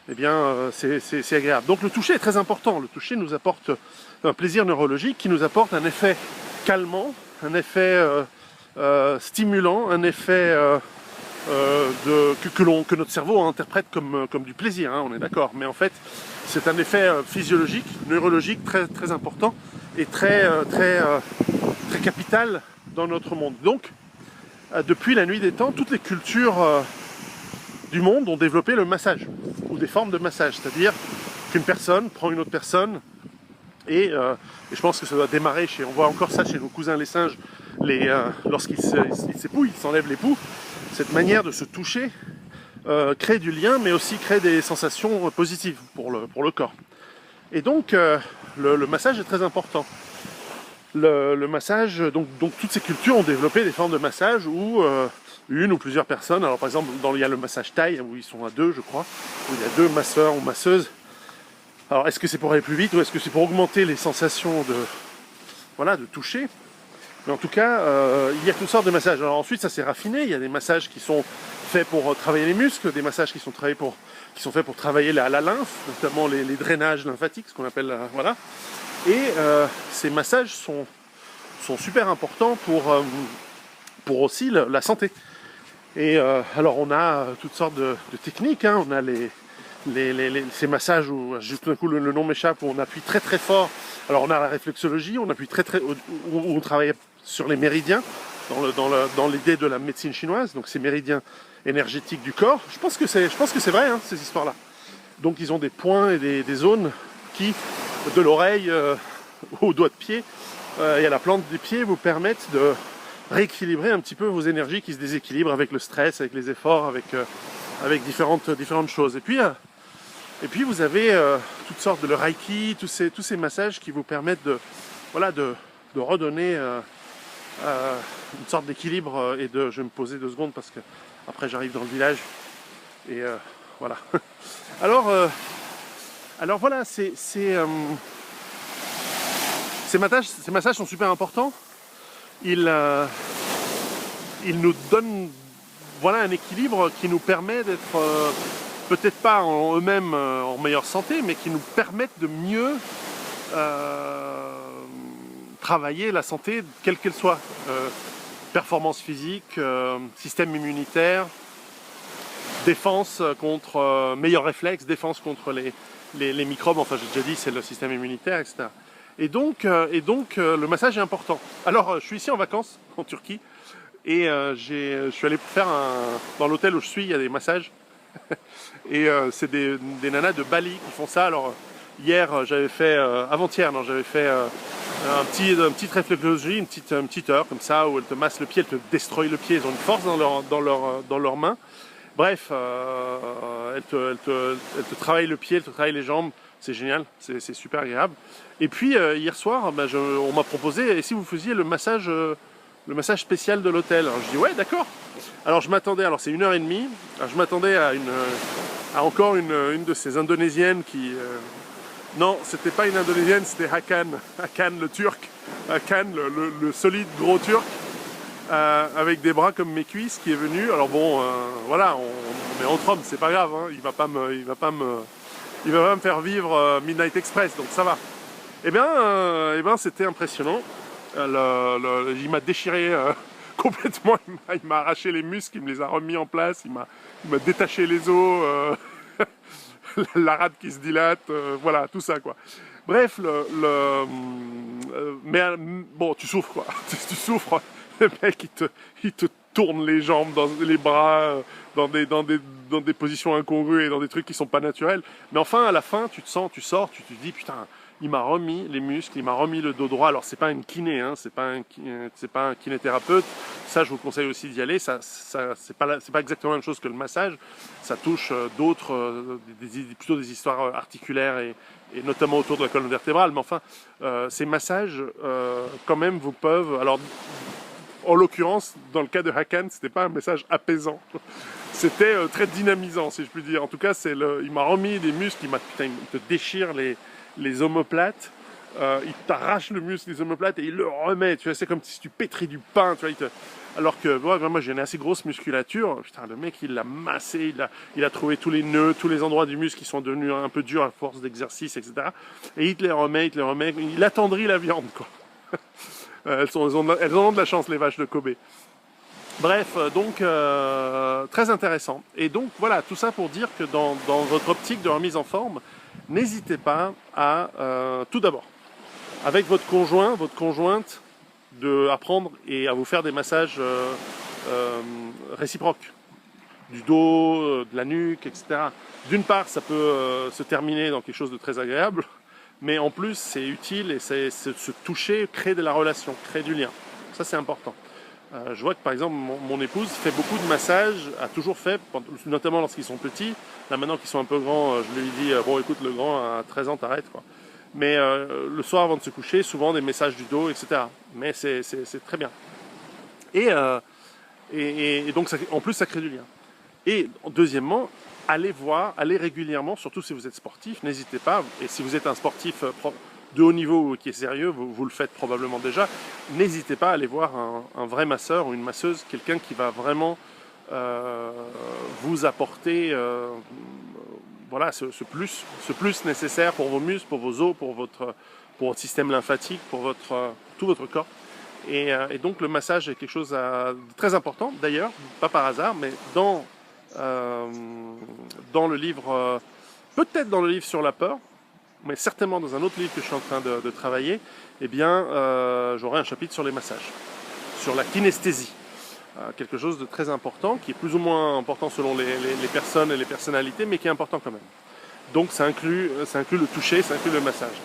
eh bien, c'est agréable. Donc le toucher est très important. Le toucher nous apporte un plaisir neurologique qui nous apporte un effet calmant, un effet stimulant, un effet que notre cerveau interprète comme du plaisir, hein, on est d'accord. Mais en fait, c'est un effet physiologique, neurologique très, très important et très capital dans notre monde. Donc, depuis la nuit des temps, toutes les cultures du monde ont développé le massage, ou des formes de massage, c'est-à-dire qu'une personne prend une autre personne, et je pense que ça doit démarrer on voit encore ça chez nos cousins les singes, lorsqu'ils s'épouillent, ils s'enlèvent les poux, cette manière de se toucher crée du lien, mais aussi crée des sensations positives pour le corps. Et donc, le massage est très important. Le massage, donc toutes ces cultures ont développé des formes de massage où une ou plusieurs personnes, alors par exemple il y a le massage thaï où ils sont à deux je crois, où il y a deux masseurs ou masseuses. Alors est-ce que c'est pour aller plus vite ou est-ce que c'est pour augmenter les sensations de toucher? Mais en tout cas, il y a toutes sortes de massages. Alors ensuite ça s'est raffiné, il y a des massages qui sont faits pour travailler les muscles, des massages qui sont faits pour travailler la lymphe, notamment les drainages lymphatiques, ce qu'on appelle voilà. Et ces massages sont super importants pour aussi la santé. Et alors on a toutes sortes de techniques, hein. On a ces massages où, juste d'un coup le nom m'échappe, où on appuie très très fort. Alors on a la réflexologie, on appuie où on travaille sur les méridiens, dans l'idée de la médecine chinoise, donc ces méridiens énergétiques du corps. Je pense que c'est vrai, hein, ces histoires-là. Donc ils ont des points et des zones qui, de l'oreille au doigt de pied et à la plante des pieds, vous permettent de rééquilibrer un petit peu vos énergies qui se déséquilibrent avec le stress, avec les efforts, avec différentes choses. Et puis vous avez toutes sortes le reiki, tous ces massages qui vous permettent de redonner une sorte d'équilibre je vais me poser 2 secondes parce que après j'arrive dans le village et voilà. Alors voilà, ces massages sont super importants. Ils nous donnent un équilibre qui nous permet d'être peut-être pas en eux-mêmes en meilleure santé, mais qui nous permettent de mieux travailler la santé quelle qu'elle soit. Performance physique, système immunitaire, défense contre meilleurs réflexes, défense contre les microbes, enfin j'ai déjà dit c'est le système immunitaire, etc. Et donc le massage est important. Alors je suis ici en vacances en Turquie et je suis allé faire dans l'hôtel où je suis, il y a des massages et c'est des nanas de Bali qui font ça. Alors hier j'avais fait, avant-hier non, j'avais fait une petite réflexologie, une petite heure comme ça où elles te massent le pied, elles te destroy le pied, ils ont une force dans leurs mains. Bref, elles te travaillent le pied, elles te travaillent les jambes, c'est génial, c'est super agréable. Et puis hier soir, on m'a proposé, et si vous faisiez le massage spécial de l'hôtel. Alors je dis ouais, d'accord. Alors je m'attendais, alors c'est 1h30, alors je m'attendais à encore une de ces Indonésiennes qui... non, c'était pas une Indonésienne, c'était Hakan le turc, Hakan le solide gros turc. Avec des bras comme mes cuisses qui est venu. Alors bon, voilà, on est entre hommes, c'est pas grave, hein, il va pas me faire vivre Midnight Express, donc ça va. Eh bien c'était impressionnant. Il m'a déchiré complètement, il m'a arraché les muscles, il me les a remis en place, il m'a détaché les os, la rate qui se dilate, voilà, tout ça quoi. Bref, mais bon, tu souffres quoi, tu souffres. Le mec il te tourne les jambes, les bras, dans des positions incongrues et dans des trucs qui sont pas naturels. Mais enfin, à la fin, tu sors, tu te dis putain, il m'a remis les muscles, il m'a remis le dos droit. Alors c'est pas une kiné, hein, c'est pas un kinésithérapeute. Ça, je vous conseille aussi d'y aller. Ça c'est pas exactement la même chose que le massage. Ça touche plutôt des histoires articulaires et notamment autour de la colonne vertébrale. Mais enfin, ces massages, quand même, vous peuvent. Alors, en l'occurrence, dans le cas de Hakan, c'était pas un message apaisant. C'était très dynamisant, si je puis dire. En tout cas, il m'a remis des muscles, il te déchire les omoplates, il t'arrache le muscle des omoplates et il le remet. Tu vois, c'est comme si tu pétris du pain. Tu vois, alors que moi, j'ai une assez grosse musculature. Putain, le mec, il l'a massé, il a trouvé tous les nœuds, tous les endroits du muscle qui sont devenus un peu durs à force d'exercice, etc. Et il te les remet, il attendrit la viande, quoi. Elles en ont de la chance, les vaches de Kobe. Bref, donc très intéressant. Et donc voilà, tout ça pour dire que dans votre optique de remise en forme, n'hésitez pas à, tout d'abord, avec votre conjoint, votre conjointe, apprendre et à vous faire des massages réciproques. Du dos, de la nuque, etc. D'une part, ça peut se terminer dans quelque chose de très agréable. Mais en plus, c'est utile et se toucher, créer de la relation, créer du lien. Ça, c'est important. Je vois que, par exemple, mon épouse fait beaucoup de massages, a toujours fait, notamment lorsqu'ils sont petits. Là, maintenant qu'ils sont un peu grands, je lui dis, bon, écoute, le grand, à 13 ans, t'arrêtes, quoi. Mais le soir, avant de se coucher, souvent des massages du dos, etc. Mais c'est très bien. Et donc, en plus, ça crée du lien. Et deuxièmement, allez régulièrement, surtout si vous êtes sportif, n'hésitez pas, et si vous êtes un sportif de haut niveau qui est sérieux, vous le faites probablement déjà, n'hésitez pas à aller voir un vrai masseur ou une masseuse, quelqu'un qui va vraiment vous apporter ce plus nécessaire pour vos muscles, pour vos os, pour votre système lymphatique, pour tout votre corps. Et donc le massage est quelque chose de très important, d'ailleurs, pas par hasard, mais dans le livre, peut-être dans le livre sur la peur, mais certainement dans un autre livre que je suis en train de travailler, eh bien, j'aurai un chapitre sur les massages, sur la kinesthésie. Quelque chose de très important, qui est plus ou moins important selon les personnes et les personnalités, mais qui est important quand même. Donc ça inclut le toucher, ça inclut le massage.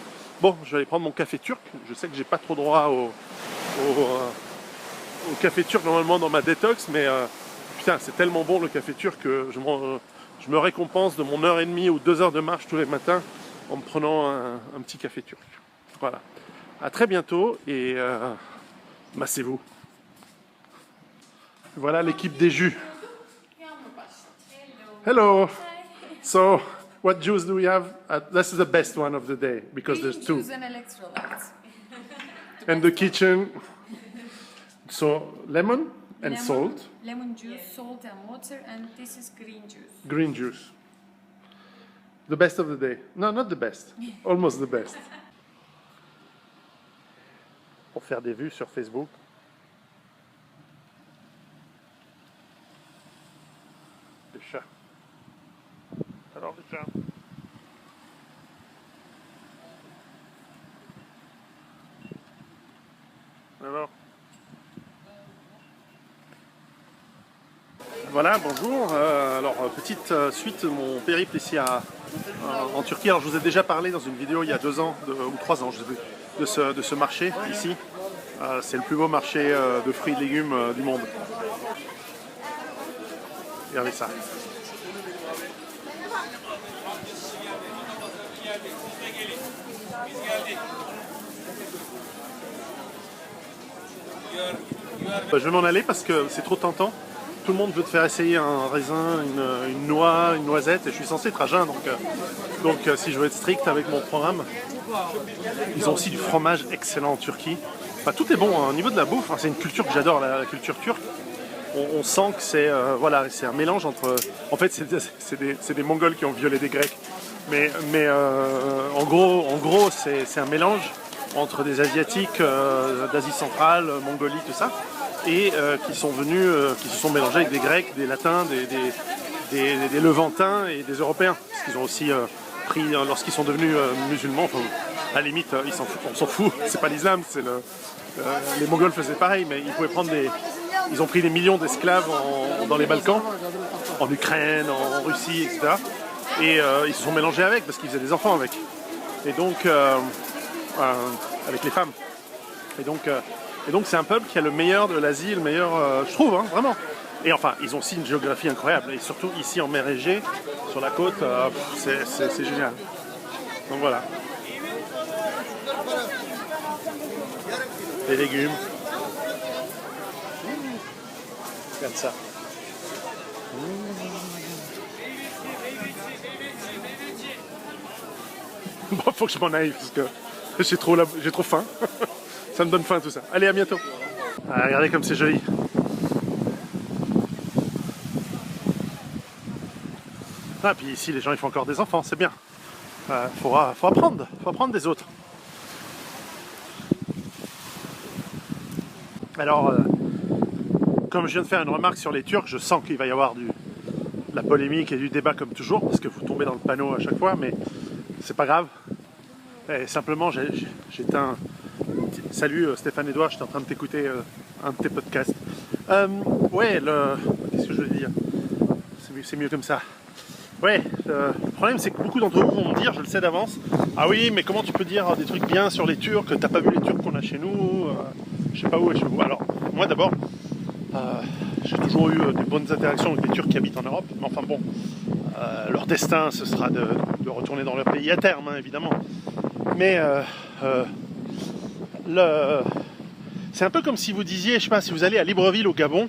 Bon, je vais aller prendre mon café turc. Je sais que j'ai pas trop droit au café turc normalement dans ma détox, mais putain, c'est tellement bon le café turc que je me récompense de mon heure et demie ou 2 heures de marche tous les matins en me prenant un petit café turc. Voilà. À très bientôt et massez-vous. Voilà l'équipe des jus. Hello. So, what juice do we have? This is the best one of the day because there's two. Juice and electrolytes. And the kitchen. So, lemon and salt. Lemon juice, salt and water, and this is green juice. Green juice. The best of the day. No, not the best. Almost the best. Pour faire des vues sur Facebook. Les chats. Alors les chats. Alors. Voilà, bonjour. Petite suite de mon périple ici en Turquie. Alors, je vous ai déjà parlé dans une vidéo il y a 2 ans ou 3 ans, je sais plus, de ce marché ici. C'est le plus beau marché de fruits et légumes du monde. Regardez ça. Je vais m'en aller parce que c'est trop tentant. Tout le monde veut te faire essayer un raisin, une noix, une noisette, et je suis censé être à jeun, donc si je veux être strict avec mon programme. Ils ont aussi du fromage excellent en Turquie. Enfin, tout est bon hein. Au niveau de la bouffe, c'est une culture que j'adore, la culture turque. On sent que c'est un mélange entre... En fait, c'est des Mongols qui ont violé des Grecs. Mais en gros c'est un mélange entre des Asiatiques d'Asie centrale, Mongolie, tout ça, et qui sont venus, qui se sont mélangés avec des Grecs, des Latins, des Levantins et des Européens. Parce qu'ils ont aussi pris, lorsqu'ils sont devenus musulmans, enfin, à la limite, on s'en fout, c'est pas l'islam, les Mongols faisaient pareil, mais ils pouvaient prendre ils ont pris des millions d'esclaves dans les Balkans, en Ukraine, en Russie, etc. Et ils se sont mélangés avec, parce qu'ils faisaient des enfants avec. Et donc, avec les femmes. Et donc c'est un peuple qui a le meilleur de l'Asie, le meilleur, je trouve, hein, vraiment. Et enfin, ils ont aussi une géographie incroyable. Et surtout ici en mer Égée, sur la côte, c'est génial. Donc voilà. Les légumes. Regarde ça. Bon, faut que je m'en aille parce que j'ai trop faim. Ça me donne faim tout ça. Allez, à bientôt. Ah, regardez comme c'est joli. Ah, puis ici, les gens ils font encore des enfants, c'est bien. Faut apprendre des autres. Alors, comme je viens de faire une remarque sur les Turcs, je sens qu'il va y avoir de la polémique et du débat comme toujours, parce que vous tombez dans le panneau à chaque fois, mais c'est pas grave. Et simplement, j'étais un... Salut Stéphane Edouard, j'étais en train de t'écouter un de tes podcasts. Qu'est-ce que je veux dire? C'est mieux comme ça. Ouais, le problème c'est que beaucoup d'entre vous vont me dire, je le sais d'avance, ah oui, mais comment tu peux dire des trucs bien sur les Turcs, t'as pas vu les Turcs qu'on a chez nous, je sais pas où et chez vous. Alors, moi d'abord, j'ai toujours eu des bonnes interactions avec les Turcs qui habitent en Europe, mais enfin bon, leur destin ce sera de retourner dans leur pays à terme, hein, évidemment. Mais c'est un peu comme si vous disiez, je sais pas, si vous allez à Libreville au Gabon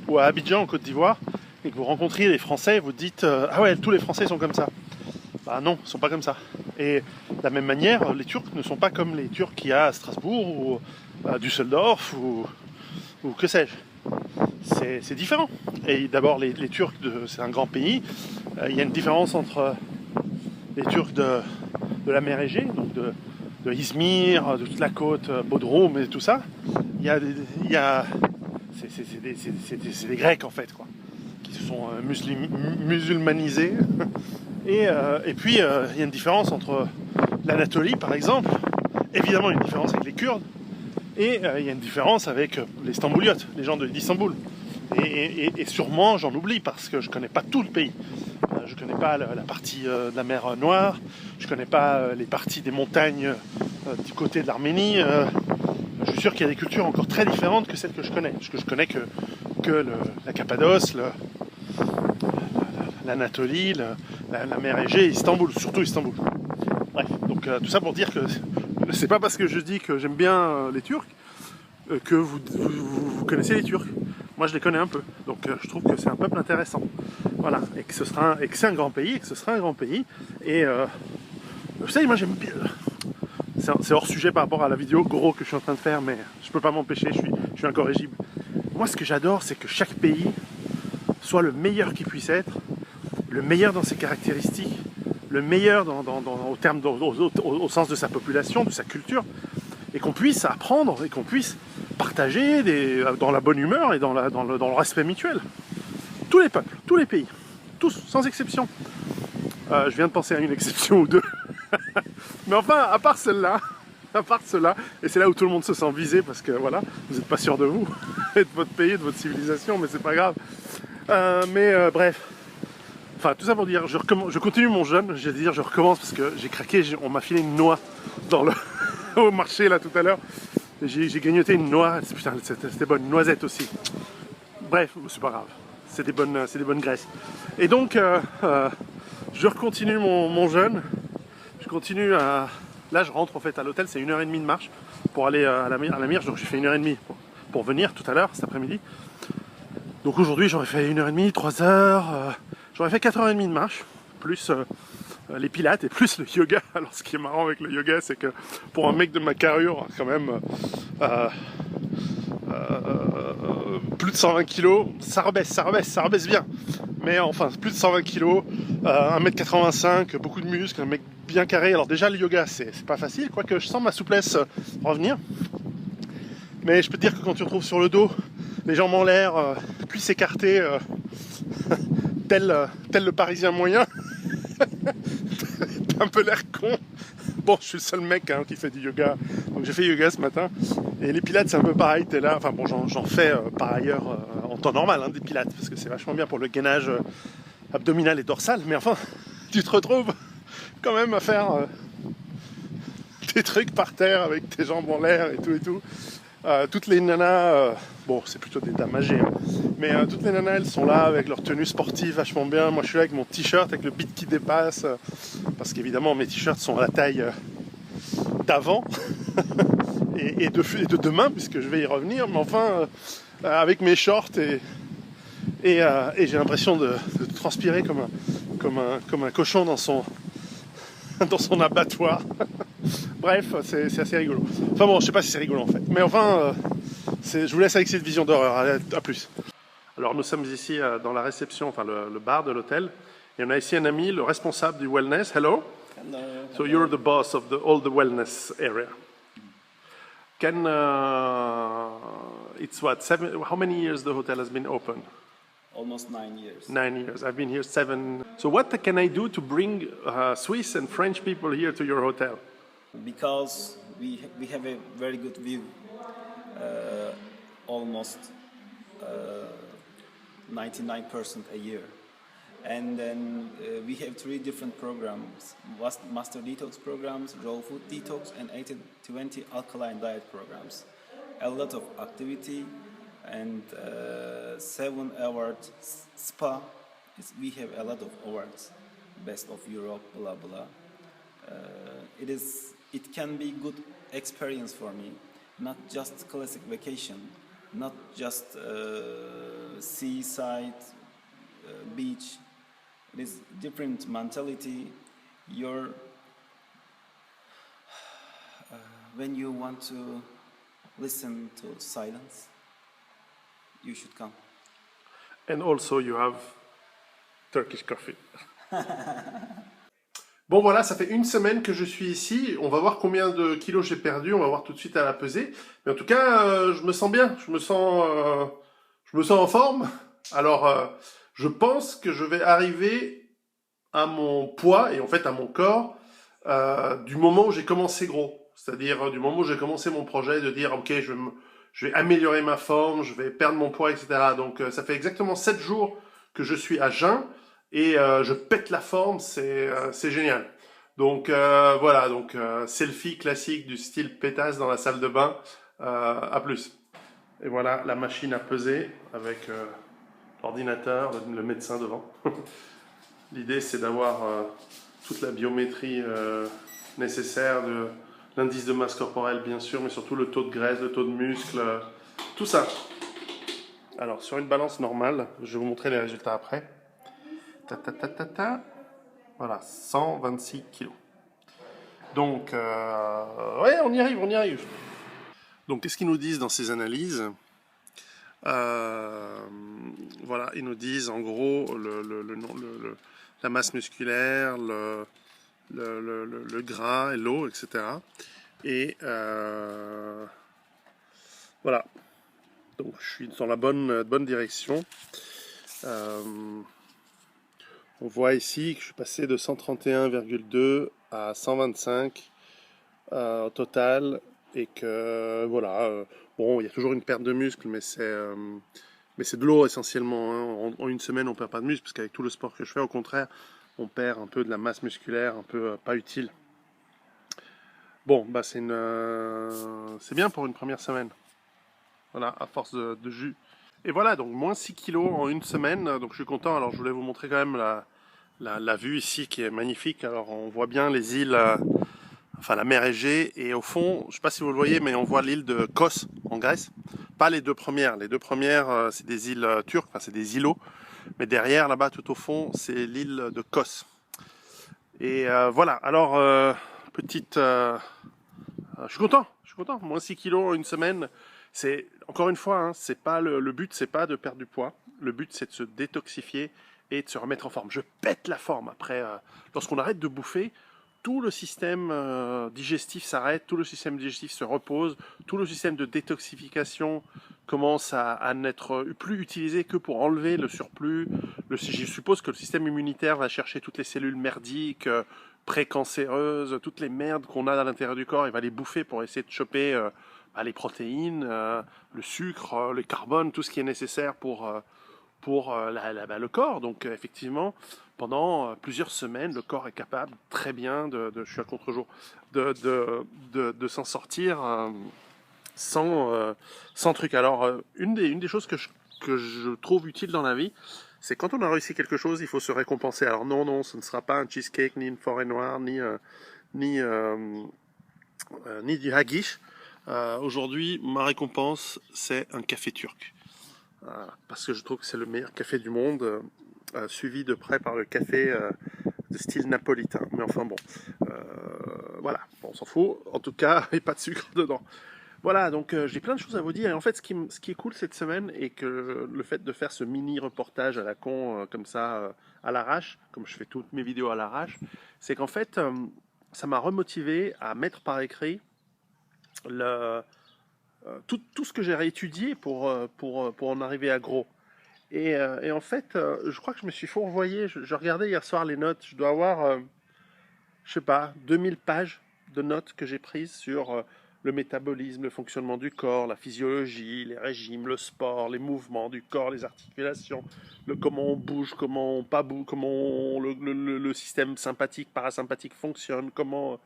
ou à Abidjan en Côte d'Ivoire et que vous rencontriez des Français, vous dites ah ouais, tous les Français sont comme ça. Bah non, ils sont pas comme ça. Et de la même manière, les Turcs ne sont pas comme les Turcs qu'il y a à Strasbourg ou à Düsseldorf ou que sais-je. C'est différent. Et d'abord, les Turcs, c'est un grand pays. Il y a une différence entre les Turcs de la mer Égée, donc de Izmir, de toute la côte, Bodrum et tout ça. Il il y a c'est des Grecs en fait, quoi, qui se sont musulmanisés. Et puis il y a une différence entre l'Anatolie par exemple, évidemment une différence avec les Kurdes, et il y a une différence avec les Stambouliotes, les gens d'Istanbul. Et sûrement j'en oublie parce que je connais pas tout le pays. Je connais pas la partie de la mer Noire, je connais pas les parties des montagnes du côté de l'Arménie. Je suis sûr qu'il y a des cultures encore très différentes que celles que je connais. Parce que je connais que la Cappadoce, l'Anatolie, la mer Égée, Istanbul, surtout Istanbul. Bref, donc tout ça pour dire que c'est pas parce que je dis que j'aime bien les Turcs que vous connaissez les Turcs. Moi je les connais un peu, donc je trouve que c'est un peuple intéressant. Voilà, et que c'est un grand pays, et que ce sera un grand pays. Et vous savez, moi j'aime bien. C'est hors sujet par rapport à la vidéo gros que je suis en train de faire, mais je peux pas m'empêcher, je suis incorrigible. Moi ce que j'adore, c'est que chaque pays soit le meilleur qu'il puisse être, le meilleur dans ses caractéristiques, le meilleur au sens de sa population, de sa culture, et qu'on puisse apprendre et qu'on puisse partager dans la bonne humeur et dans le respect mutuel. Tous les peuples, tous les pays, tous, sans exception. Je viens de penser à une exception ou deux. Mais enfin, à part celle-là, et c'est là où tout le monde se sent visé parce que voilà, vous n'êtes pas sûr de vous, et de votre pays, de votre civilisation, mais c'est pas grave. Bref. Enfin, tout ça pour dire, je continue mon jeûne, je vais dire, je recommence parce que j'ai craqué, on m'a filé une noix au marché là tout à l'heure. J'ai grignoté une noix, putain, c'était bonne, une noisette aussi. Bref, c'est pas grave, c'est des bonnes graisses. Et donc, je continue mon jeûne, je continue à... Là, je rentre en fait à l'hôtel, c'est 1h30 de marche pour aller à la Myrge, donc j'ai fait 1h30 pour venir tout à l'heure, cet après-midi. Donc aujourd'hui, j'aurais fait 1h30, 3h, j'aurais fait 4h30 de marche, plus les pilates et plus le yoga. Alors ce qui est marrant avec le yoga, c'est que pour un mec de ma carrure, quand même, plus de 120 kg, ça rebaisse bien. Mais enfin, plus de 120 kg, 1m85, beaucoup de muscles, un mec bien carré. Alors déjà, le yoga, c'est pas facile, quoique je sens ma souplesse revenir. Mais je peux te dire que quand tu te retrouves sur le dos, les jambes en l'air, cuisses écartées, tel le Parisien moyen, t'as un peu l'air con. Bon, je suis le seul mec qui fait du yoga, donc j'ai fait yoga ce matin. Et les pilates, c'est un peu pareil, t'es là. Enfin bon, j'en fais par ailleurs en temps normal, des pilates, parce que c'est vachement bien pour le gainage abdominal et dorsal. Mais enfin, tu te retrouves quand même à faire des trucs par terre avec tes jambes en l'air et tout. Toutes les nanas, bon c'est plutôt des dames âgées, mais toutes les nanas elles sont là avec leur tenue sportive vachement bien. Moi je suis là avec mon t-shirt avec le bit qui dépasse, parce qu'évidemment mes t-shirts sont à la taille d'avant et de demain, puisque je vais y revenir, mais enfin avec mes shorts et j'ai l'impression de transpirer comme un cochon dans son abattoir. Bref, c'est assez rigolo. Enfin bon, je sais pas si c'est rigolo en fait. Mais enfin, je vous laisse avec cette vision d'horreur. À plus. Alors nous sommes ici dans la réception, enfin le bar de l'hôtel. Et on a ici un ami, le responsable du wellness. Hello. Hello. So you're the boss of all the wellness area. It's what, how many years the hotel has been open? Almost 9 years. 9 years. I've been here 7. So what can I do to bring Swiss and French people here to your hotel? Because we have a very good view, almost 99% a year. And then we have 3 different programs: Master Detox programs, Raw Food Detox, and 80-20 Alkaline Diet programs. A lot of activity and 7 awards spa. We have a lot of awards, best of Europe, blah blah. It can be good experience for me, not just classic vacation, not just seaside, beach. It is different mentality. When you want to listen to silence, you should come. And also you have Turkish coffee. Bon voilà, ça fait une semaine que je suis ici. On va voir combien de kilos j'ai perdu. On va voir tout de suite à la pesée. Mais en tout cas, je me sens bien. Je me sens en forme. Alors, je pense que je vais arriver à mon poids et en fait à mon corps du moment où j'ai commencé gros. C'est-à-dire du moment où j'ai commencé mon projet de dire ok, je vais améliorer ma forme, je vais perdre mon poids, etc. Donc ça fait exactement 7 jours que je suis à jeun et je pète la forme, c'est génial. Donc voilà, donc selfie classique du style pétasse dans la salle de bain. À plus. Et voilà la machine à peser avec l'ordinateur, le médecin devant. L'idée c'est d'avoir toute la biométrie nécessaire, de l'indice de masse corporelle bien sûr, mais surtout le taux de graisse, le taux de muscle, tout ça. Alors sur une balance normale, je vais vous montrer les résultats après. Ta, ta, ta, ta, ta. Voilà, 126 kilos. Donc, ouais, on y arrive, on y arrive. Donc, qu'est-ce qu'ils nous disent dans ces analyses? Voilà, ils nous disent en gros la masse musculaire, le gras et l'eau, etc. Et voilà. Donc, je suis dans la bonne direction. On voit ici que je suis passé de 131,2 à 125 au total et que voilà, bon, il y a toujours une perte de muscle, mais c'est de l'eau essentiellement. Hein. En une semaine, on perd pas de muscle parce qu'avec tout le sport que je fais, au contraire, on perd un peu de la masse musculaire, un peu pas utile. Bon, bah c'est bien pour une première semaine. Voilà, à force de jus. Et voilà, donc moins 6 kilos en une semaine, donc je suis content. Alors je voulais vous montrer quand même la vue ici qui est magnifique. Alors on voit bien les îles, enfin la mer Égée, et au fond, je ne sais pas si vous le voyez, mais on voit l'île de Kos en Grèce. Pas les deux premières, c'est des îles turques, enfin c'est des îlots, mais derrière là-bas tout au fond c'est l'île de Kos. Et voilà, alors petite... je suis content, moins 6 kilos en une semaine. C'est encore une fois, hein, c'est pas le but, c'est pas de perdre du poids. Le but, c'est de se détoxifier et de se remettre en forme. Je pète la forme après. Lorsqu'on arrête de bouffer, tout le système digestif s'arrête, tout le système digestif se repose, tout le système de détoxification commence à n'être plus utilisé que pour enlever le surplus. Je suppose que le système immunitaire va chercher toutes les cellules merdiques, précancéreuses, toutes les merdes qu'on a à l'intérieur du corps, il va les bouffer pour essayer de choper les protéines, le sucre, le carbone, tout ce qui est nécessaire pour le corps. Donc effectivement, pendant plusieurs semaines, le corps est capable très bien je suis à contre-jour, de s'en sortir sans truc. Alors une des choses que je trouve utile dans la vie, c'est quand on a réussi quelque chose, il faut se récompenser. Alors non, ce ne sera pas un cheesecake, ni une forêt noire, ni du haggis. Aujourd'hui, ma récompense, c'est un café turc. Parce que je trouve que c'est le meilleur café du monde, suivi de près par le café de style napolitain. Mais enfin bon, voilà, bon, on s'en fout. En tout cas, il n'y a pas de sucre dedans. Voilà, donc j'ai plein de choses à vous dire. Et en fait, ce qui est cool cette semaine, et que le fait de faire ce mini reportage à la con, comme ça, à l'arrache, comme je fais toutes mes vidéos à l'arrache, c'est qu'en fait, ça m'a remotivé à mettre par écrit tout ce que j'ai réétudié pour en arriver à gros. Et en fait, je crois que je me suis fourvoyé. Je regardais hier soir les notes. Je dois avoir, je sais pas, 2000 pages de notes que j'ai prises sur le métabolisme, le fonctionnement du corps, la physiologie, les régimes, le sport, les mouvements du corps, les articulations, comment on bouge, comment on pas bouge, le système sympathique, parasympathique fonctionne, comment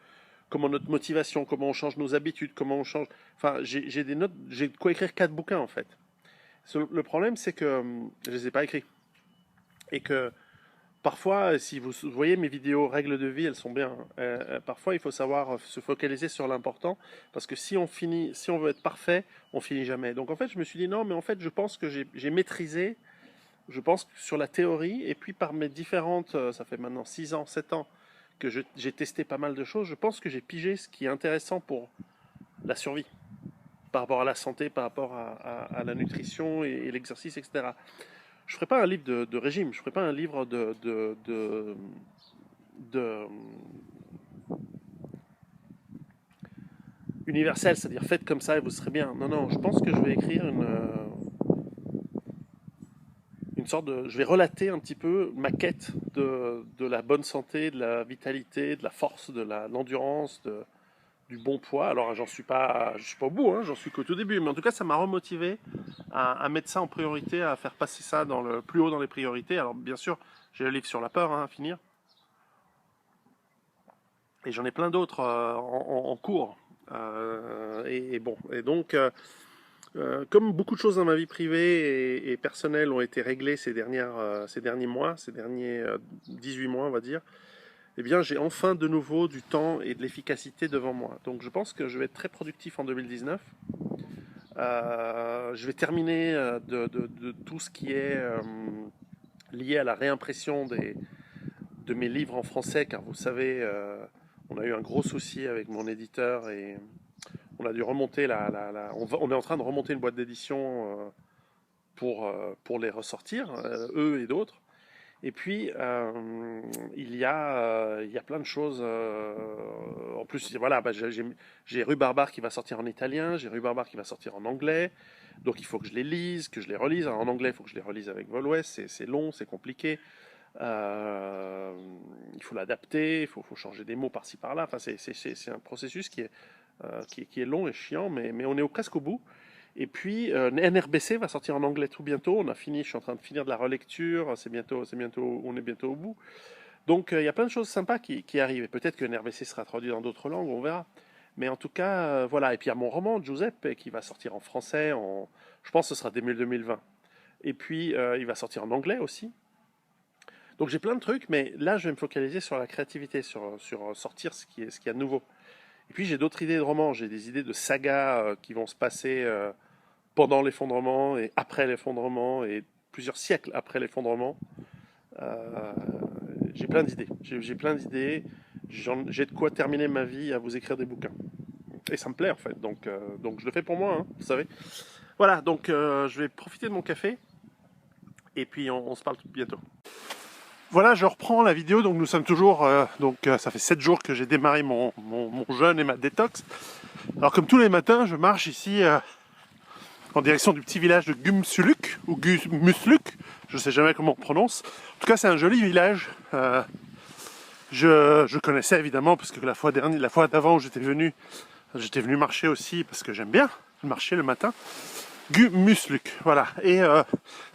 notre motivation, comment on change nos habitudes, comment on change... Enfin, j'ai des notes, j'ai de quoi écrire 4 bouquins en fait. Le problème, c'est que je les ai pas écrits. Et que parfois, si vous voyez mes vidéos règles de vie, elles sont bien. Parfois, il faut savoir se focaliser sur l'important, parce que si on veut être parfait, on finit jamais. Donc en fait, je me suis dit non, mais en fait, je pense que j'ai maîtrisé, je pense sur la théorie, et puis par mes différentes, ça fait maintenant 6 ans, 7 ans, que j'ai testé pas mal de choses, je pense que j'ai pigé ce qui est intéressant pour la survie, par rapport à la santé, par rapport à la nutrition et l'exercice, etc. Je ne ferai pas un livre de régime, je ne ferai pas un livre universel, c'est-à-dire faites comme ça et vous serez bien. Non, je pense que je vais écrire une sorte de... Je vais relater un petit peu ma quête de la bonne santé, de la vitalité, de la force, de l'endurance, du bon poids. Alors je suis pas au bout, hein, j'en suis qu'au tout début, mais en tout cas ça m'a remotivé à mettre ça en priorité, à faire passer ça plus haut dans les priorités. Alors bien sûr, j'ai le livre sur la peur à finir, et j'en ai plein d'autres en cours. Donc comme beaucoup de choses dans ma vie privée et personnelle ont été réglées ces derniers mois, ces derniers 18 mois on va dire, eh bien j'ai enfin de nouveau du temps et de l'efficacité devant moi. Donc je pense que je vais être très productif en 2019. Je vais terminer de tout ce qui est lié à la réimpression de mes livres en français, car vous savez, on a eu un gros souci avec mon éditeur et on a dû remonter on est en train de remonter une boîte d'édition pour les ressortir, eux et d'autres. Et puis il y a plein de choses. En plus, voilà, j'ai Rhubarbar qui va sortir en italien, j'ai Rhubarbar qui va sortir en anglais. Donc il faut que je les lise, que je les relise. Alors, en anglais, il faut que je les relise avec Volwes. C'est long, c'est compliqué. Il faut l'adapter, il faut changer des mots par-ci par-là. Enfin, c'est un processus qui est long et chiant, mais on est presque au bout. Et puis NRBC va sortir en anglais tout bientôt. Je suis en train de finir de la relecture. On est bientôt au bout. Donc il y a plein de choses sympas qui arrivent. Et peut-être que NRBC sera traduit dans d'autres langues, on verra. Mais en tout cas, voilà. Et puis il y a mon roman Giuseppe qui va sortir en français. Je pense que ce sera début 2020. Et puis il va sortir en anglais aussi. Donc j'ai plein de trucs, mais là je vais me focaliser sur la créativité, sur sortir ce qu'il y a de nouveau. Et puis j'ai d'autres idées de romans, j'ai des idées de sagas qui vont se passer pendant l'effondrement et après l'effondrement et plusieurs siècles après l'effondrement. J'ai plein d'idées, j'ai de quoi terminer ma vie à vous écrire des bouquins. Et ça me plaît en fait, donc je le fais pour moi, hein, vous savez. Voilà, donc je vais profiter de mon café et puis on se parle bientôt. Voilà, je reprends la vidéo, donc nous sommes toujours, ça fait 7 jours que j'ai démarré mon jeûne et ma détox. Alors comme tous les matins, je marche ici en direction du petit village de Gumsuluk, ou Gumusluk, je ne sais jamais comment on prononce. En tout cas, c'est un joli village. Je connaissais évidemment, parce que la fois d'avant où j'étais venu marcher aussi, parce que j'aime bien marcher le matin. Gumusluk, voilà. Et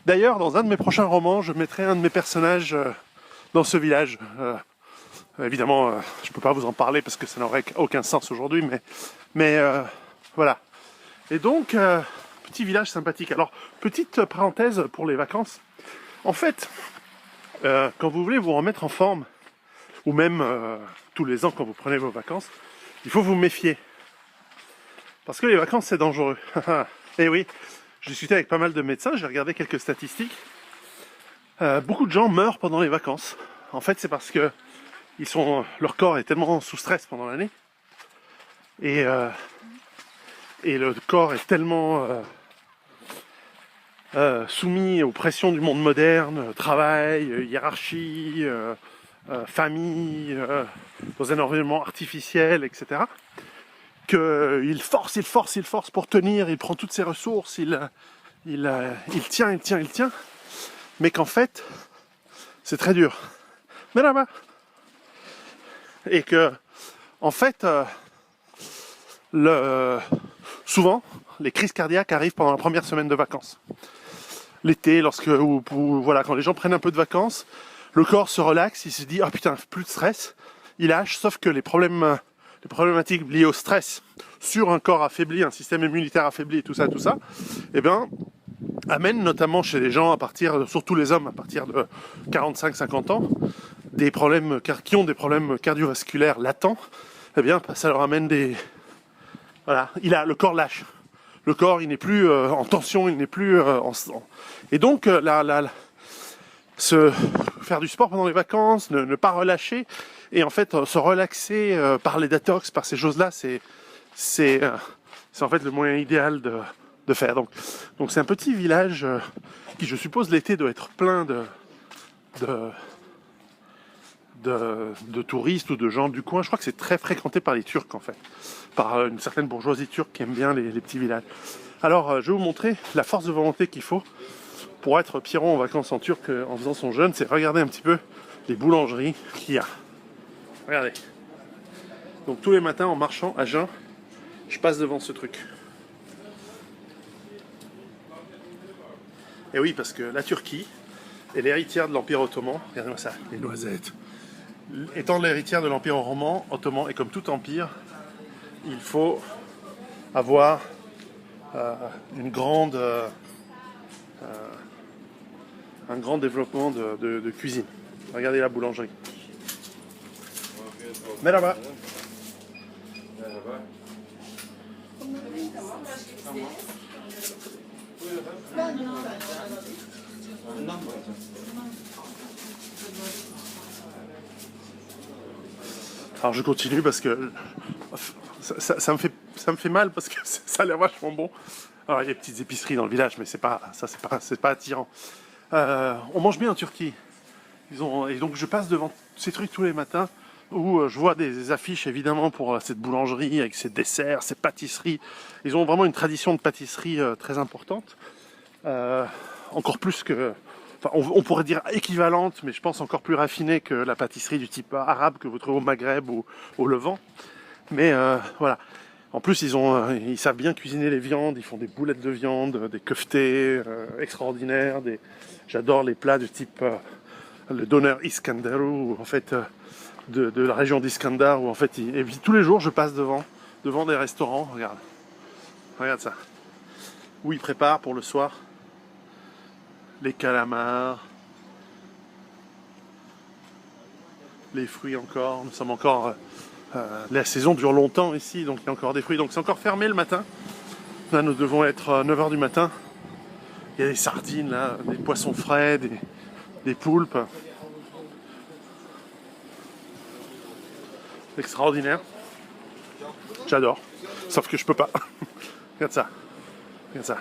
d'ailleurs, dans un de mes prochains romans, je mettrai un de mes personnages dans ce village. Évidemment, je ne peux pas vous en parler parce que ça n'aurait aucun sens aujourd'hui, mais voilà. Et donc, petit village sympathique. Alors, petite parenthèse pour les vacances. En fait, quand vous voulez vous remettre en forme, ou même tous les ans quand vous prenez vos vacances, il faut vous méfier. Parce que les vacances, c'est dangereux. Et oui, j'ai discuté avec pas mal de médecins, j'ai regardé quelques statistiques. Beaucoup de gens meurent pendant les vacances. En fait, c'est parce que leur corps est tellement sous stress pendant l'année. Et le corps est tellement soumis aux pressions du monde moderne, travail, hiérarchie, famille, dans un environnement artificiel, etc. Qu'il force pour tenir, il prend toutes ses ressources, il tient, mais qu'en fait, c'est très dur. Mais là-bas. Et que, en fait, souvent, les crises cardiaques arrivent pendant la première semaine de vacances. L'été, quand les gens prennent un peu de vacances, le corps se relaxe, il se dit « Ah putain, plus de stress », il lâche, sauf que les problématiques liées au stress sur un corps affaibli, un système immunitaire affaibli et tout ça, eh bien, amènent notamment chez les gens surtout les hommes à partir de 45-50 ans, qui ont des problèmes cardiovasculaires latents, eh bien, ça leur amène voilà, le corps lâche. Le corps, il n'est plus en tension, il n'est plus Et donc, faire du sport pendant les vacances, ne pas relâcher, et en fait se relaxer par les détox, par ces choses-là, c'est en fait le moyen idéal de faire. Donc c'est un petit village qui, je suppose, l'été doit être plein de touristes ou de gens du coin. Je crois que c'est très fréquenté par les Turcs en fait, par une certaine bourgeoisie turque qui aime bien les petits villages. Alors je vais vous montrer la force de volonté qu'il faut pour être Pierron en vacances en Turc en faisant son jeûne. C'est regarder un petit peu les boulangeries qu'il y a. Regardez. Donc tous les matins en marchant à jeun, je passe devant ce truc. Et oui, parce que la Turquie est l'héritière de l'Empire ottoman. Regardez-moi ça, les noisettes. Étant l'héritière de l'Empire ottoman, et comme tout empire, il faut avoir un grand développement de cuisine. Regardez la boulangerie. Merhaba. Alors je continue parce que ça me fait mal parce que ça a l'air vachement bon. Alors il y a des petites épiceries dans le village, mais c'est pas attirant. On mange bien en Turquie. Et donc je passe devant ces trucs tous les matins où je vois des affiches évidemment pour cette boulangerie avec ses desserts, ses pâtisseries. Ils ont vraiment une tradition de pâtisserie très importante. Encore plus que... Enfin, on pourrait dire équivalente, mais je pense encore plus raffinée que la pâtisserie du type arabe que vous trouvez au Maghreb ou au Levant. Mais voilà. En plus, ils savent bien cuisiner les viandes. Ils font des boulettes de viande, des keftés extraordinaires. J'adore les plats du type le doner Iskandaru, en fait, de la région d'Iskandar, où en fait, et puis, tous les jours, je passe devant des restaurants. Regarde ça. Où ils préparent pour le soir les calamars, les fruits encore. Nous sommes encore... la saison dure longtemps ici, donc il y a encore des fruits. Donc c'est encore fermé le matin. Là, nous devons être à 9h du matin. Il y a des sardines, là, des poissons frais, des poulpes. Extraordinaire. J'adore. Sauf que je peux pas. Regarde ça. Regarde ça.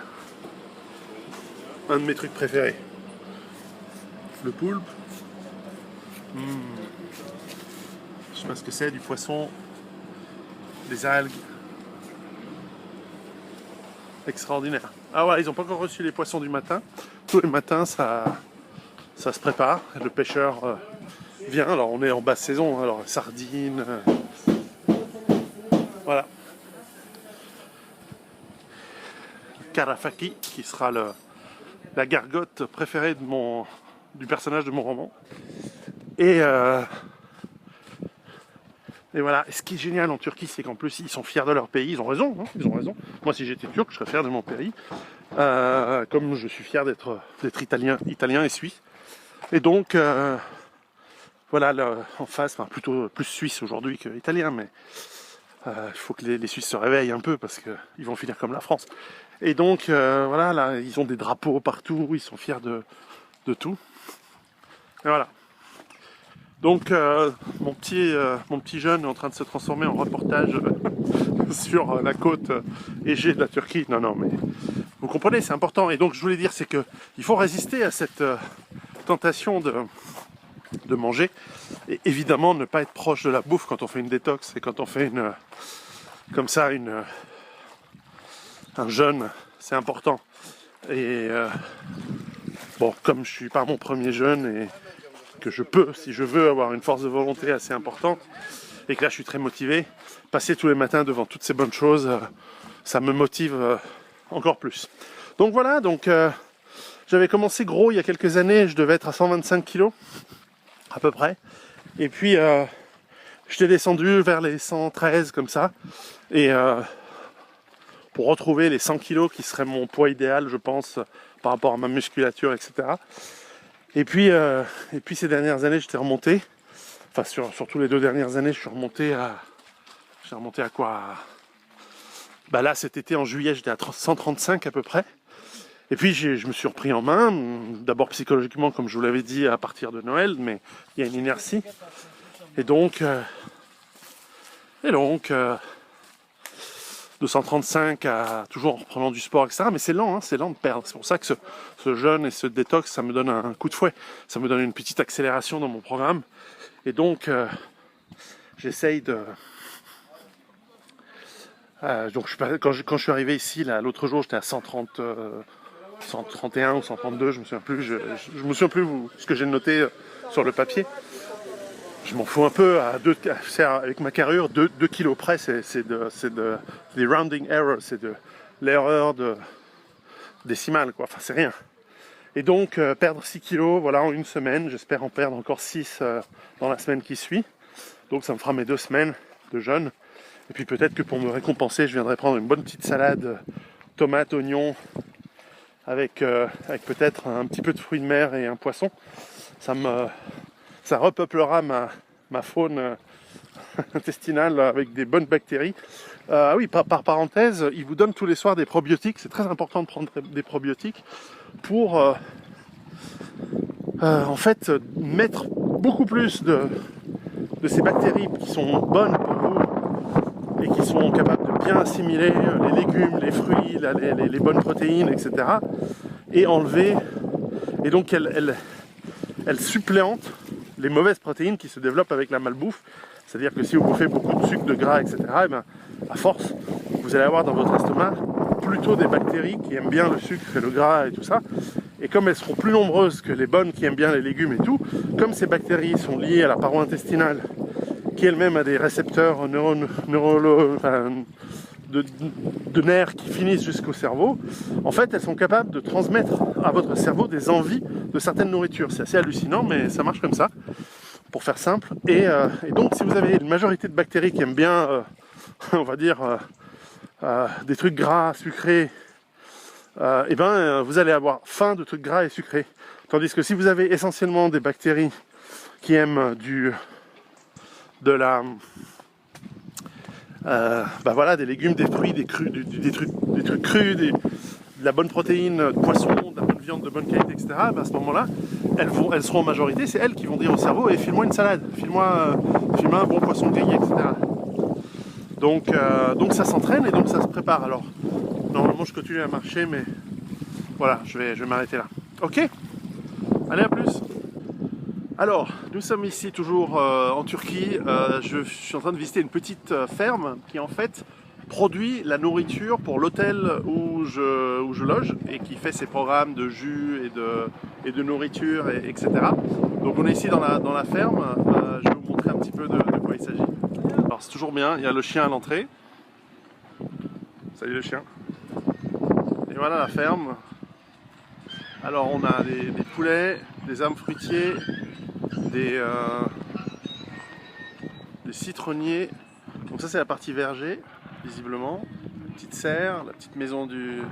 Un de mes trucs préférés. Le poulpe. Je sais pas ce que c'est, du poisson, des algues. Extraordinaire. Ah voilà, ils n'ont pas encore reçu les poissons du matin. Tous les matins, ça se prépare. Le pêcheur vient. Alors on est en basse saison, alors sardines. Voilà. Karafaki, qui sera la gargote préférée du personnage de mon roman. Et voilà, et ce qui est génial en Turquie, c'est qu'en plus, ils sont fiers de leur pays. Ils ont raison, hein, ils ont raison. Moi, si j'étais turc, je serais fier de mon pays. Comme je suis fier d'être italien et suisse. Et donc, voilà, en face, enfin, plutôt plus suisse aujourd'hui qu'italien, mais il faut que les Suisses se réveillent un peu parce qu'ils vont finir comme la France. Et donc, voilà, là, ils ont des drapeaux partout, ils sont fiers de tout. Et voilà. Donc mon petit jeune est en train de se transformer en reportage sur la côte Égée de la Turquie. Non, mais vous comprenez, c'est important. Et donc je voulais dire, c'est que il faut résister à cette tentation de manger. Et évidemment, ne pas être proche de la bouffe quand on fait une détox et quand on fait un jeûne, c'est important. Et bon, comme je suis pas mon premier jeûne et que je peux, si je veux, avoir une force de volonté assez importante, et que là je suis très motivé, passer tous les matins devant toutes ces bonnes choses, ça me motive encore plus. Donc voilà, j'avais commencé gros il y a quelques années, je devais être à 125 kilos, à peu près, et puis j'étais descendu vers les 113 comme ça, et pour retrouver les 100 kilos qui serait mon poids idéal, je pense, par rapport à ma musculature, etc. Et puis ces dernières années, j'étais remonté. Enfin, surtout les 2 dernières années, je suis remonté à quoi? Bah là, cet été, en juillet, j'étais à 135 à peu près. Et puis, je me suis repris en main. D'abord psychologiquement, comme je vous l'avais dit, à partir de Noël, mais il y a une inertie. Et donc 235 toujours en reprenant du sport, etc. Mais c'est lent, hein, c'est lent de perdre. C'est pour ça que ce jeûne et ce détox, ça me donne un coup de fouet. Ça me donne une petite accélération dans mon programme. Et donc, j'essaye de... donc quand je suis arrivé ici, l'autre jour, j'étais à 131 ou 132, je me souviens plus. Je me souviens plus ce que j'ai noté sur le papier. Je m'en fous un peu, avec ma carrure, 2 kilos près, c'est des rounding errors, c'est de l'erreur décimale, quoi. Enfin, c'est rien. Et donc, perdre 6 kilos, voilà, en une semaine, j'espère en perdre encore 6 dans la semaine qui suit. Donc, ça me fera mes 2 semaines de jeûne. Et puis, peut-être que pour me récompenser, je viendrai prendre une bonne petite salade, tomates, oignons, avec peut-être un petit peu de fruits de mer et un poisson. Ça repeuplera ma faune intestinale avec des bonnes bactéries. Oui, par parenthèse, ils vous donnent tous les soirs des probiotiques. C'est très important de prendre des probiotiques pour en fait mettre beaucoup plus de ces bactéries qui sont bonnes pour vous et qui sont capables de bien assimiler les légumes, les fruits, les bonnes protéines, etc. Et enlever. Et donc elles suppléantent les mauvaises protéines qui se développent avec la malbouffe. C'est-à-dire que si vous bouffez beaucoup de sucre, de gras, etc., et bien, à force, vous allez avoir dans votre estomac plutôt des bactéries qui aiment bien le sucre et le gras et tout ça. Et comme elles seront plus nombreuses que les bonnes qui aiment bien les légumes et tout, comme ces bactéries sont liées à la paroi intestinale, qui elle-même a des récepteurs de nerfs qui finissent jusqu'au cerveau, en fait, elles sont capables de transmettre à votre cerveau des envies de certaines nourritures. C'est assez hallucinant, mais ça marche comme ça, pour faire simple. Et donc, si vous avez une majorité de bactéries qui aiment bien, on va dire, des trucs gras, sucrés, et ben, vous allez avoir faim de trucs gras et sucrés. Tandis que si vous avez essentiellement des bactéries qui aiment des légumes, des fruits, des trucs crus, de la bonne protéine, de poisson, de la bonne viande de bonne qualité, etc. À ce moment-là, elles seront en majorité, c'est elles qui vont dire au cerveau file-moi une salade, file-moi un bon poisson grillé, etc. Donc ça s'entraîne et donc ça se prépare. Alors, normalement je continue à marcher, mais voilà, je vais m'arrêter là. Ok ? Allez, à plus. Alors, nous sommes ici toujours en Turquie. Je suis en train de visiter une petite ferme qui en fait produit la nourriture pour l'hôtel où je loge et qui fait ses programmes de jus et de nourriture, etc. Donc on est ici dans la ferme. Je vais vous montrer un petit peu de quoi il s'agit. Alors c'est toujours bien, il y a le chien à l'entrée. Salut le chien. Et voilà la ferme. Alors on a des poulets, des arbres fruitiers, des citronniers. Donc ça c'est la partie verger, visiblement. Une petite serre, la petite maison du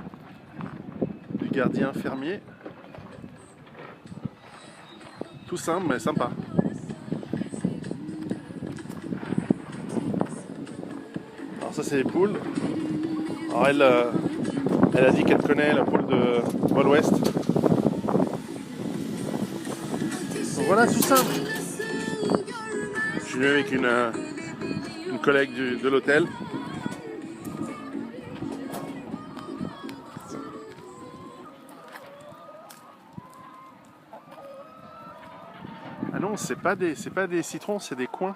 gardien fermier. Tout simple mais sympa. Alors ça c'est les poules. Alors elle a dit qu'elle connaît la poule de Vol-Ouest. Donc voilà, tout simple. Je suis venu avec une collègue de l'hôtel. Ah non, c'est pas des citrons, c'est des coings.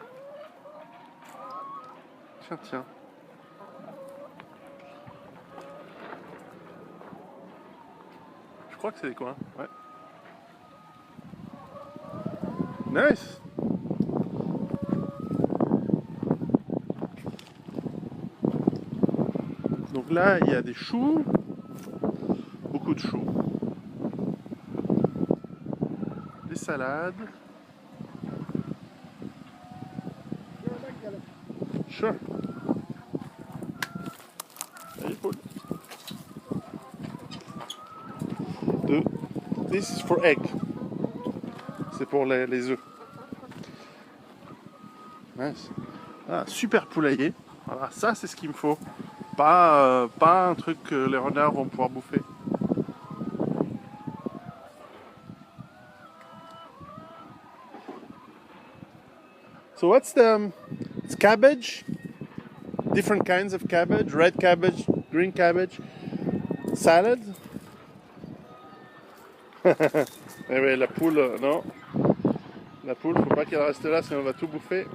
Tiens. Je crois que c'est des coings, ouais. Nice. Donc là, il y a des choux, beaucoup de choux, des salades. Sure. Allez, Paul. This is for egg. C'est pour les œufs. Nice. Ah, super poulailler. Voilà, ça c'est ce qu'il me faut. Pas un truc que les renards vont pouvoir bouffer. So what's it's cabbage, different kinds of cabbage, red cabbage, green cabbage, salad. Eh oui, la poule, non. La poule, faut pas qu'elle reste là, sinon on va tout bouffer.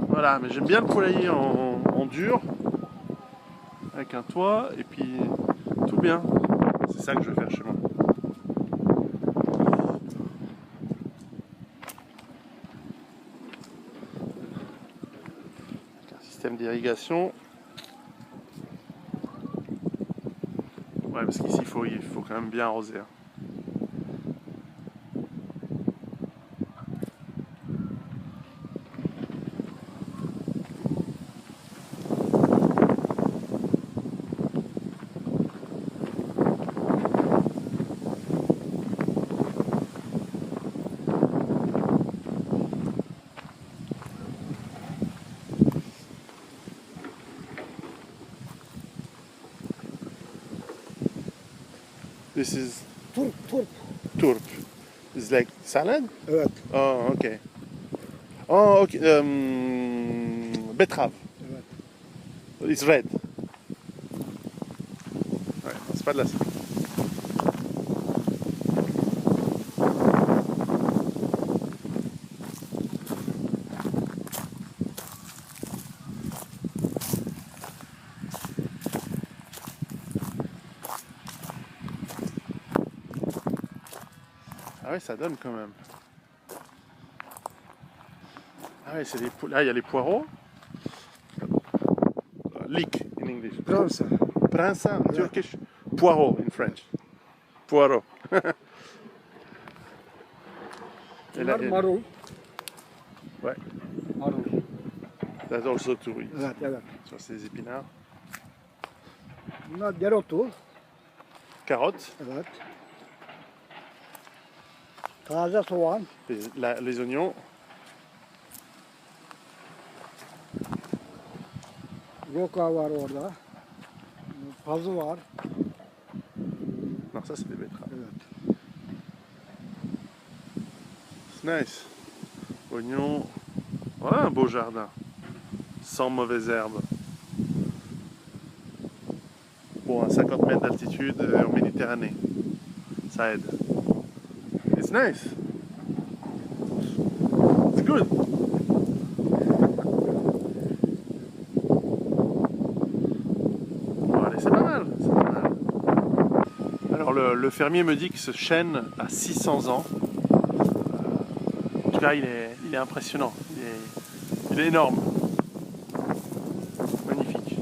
Voilà, mais j'aime bien le poulailler en dur, avec un toit, et puis tout bien. C'est ça que je vais faire chez moi. Un système d'irrigation. Ouais, parce qu'ici il faut quand même bien arroser. Hein. This is turp. It's like salad? Evet. Oh, okay. Oh, okay. Betterave. Evet. It's red. Ouais, c'est pas de la salade. Ah ouais, ça donne quand même. Ah ouais, c'est là, il y a les poireaux. Leek in English. Pransa. Pransa in Turkish. Poireau in French. Poireau. Et là, Bunlar marul. ouais, Marul. that's also to eat. Evet, evet. Sur ces épinards. Bunlar dereotu. Carottes, Evet. Taze soğan. les oignons. Roka var orada. Pazı var. Non, ça c'est des betteraves. Evet. C'est nice. Oignons. Voilà un beau jardin. Sans mauvaises herbes. Bon, à 50 mètres d'altitude en Méditerranée. Ça aide. It's nice. It's good. Bon, allez, c'est pas mal. C'est pas mal. Alors, le fermier me dit que ce chêne a 600 ans. En tout cas, il est impressionnant. Il est énorme. Magnifique.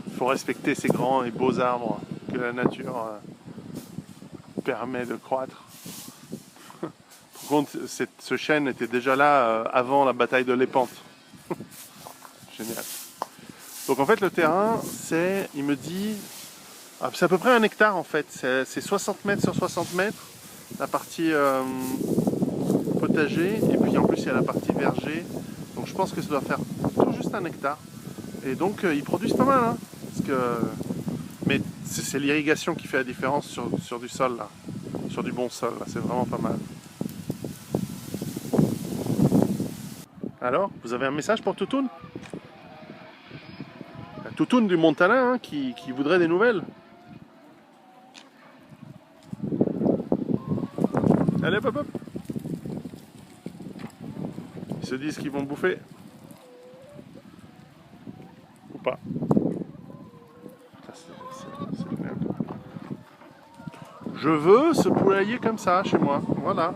Il faut respecter ces grands et beaux arbres que la nature permet de croître. Par contre, ce chêne était déjà là avant la bataille de Lépante. Génial. Donc en fait, le terrain, il me dit, c'est à peu près 1 hectare en fait. C'est 60 mètres sur 60 mètres, la partie potager, et puis en plus il y a la partie verger. Donc je pense que ça doit faire tout juste 1 hectare. Et donc ils produisent pas mal, hein, parce que... Mais c'est l'irrigation qui fait la différence sur du sol là, sur du bon sol là, c'est vraiment pas mal. Alors, vous avez un message pour Toutoun? La Toutoun du Montalin, hein, qui voudrait des nouvelles. Allez, hop, hop. Ils se disent qu'ils vont bouffer. Ou pas. Ça, c'est merde. Je veux ce poulailler comme ça chez moi. Voilà.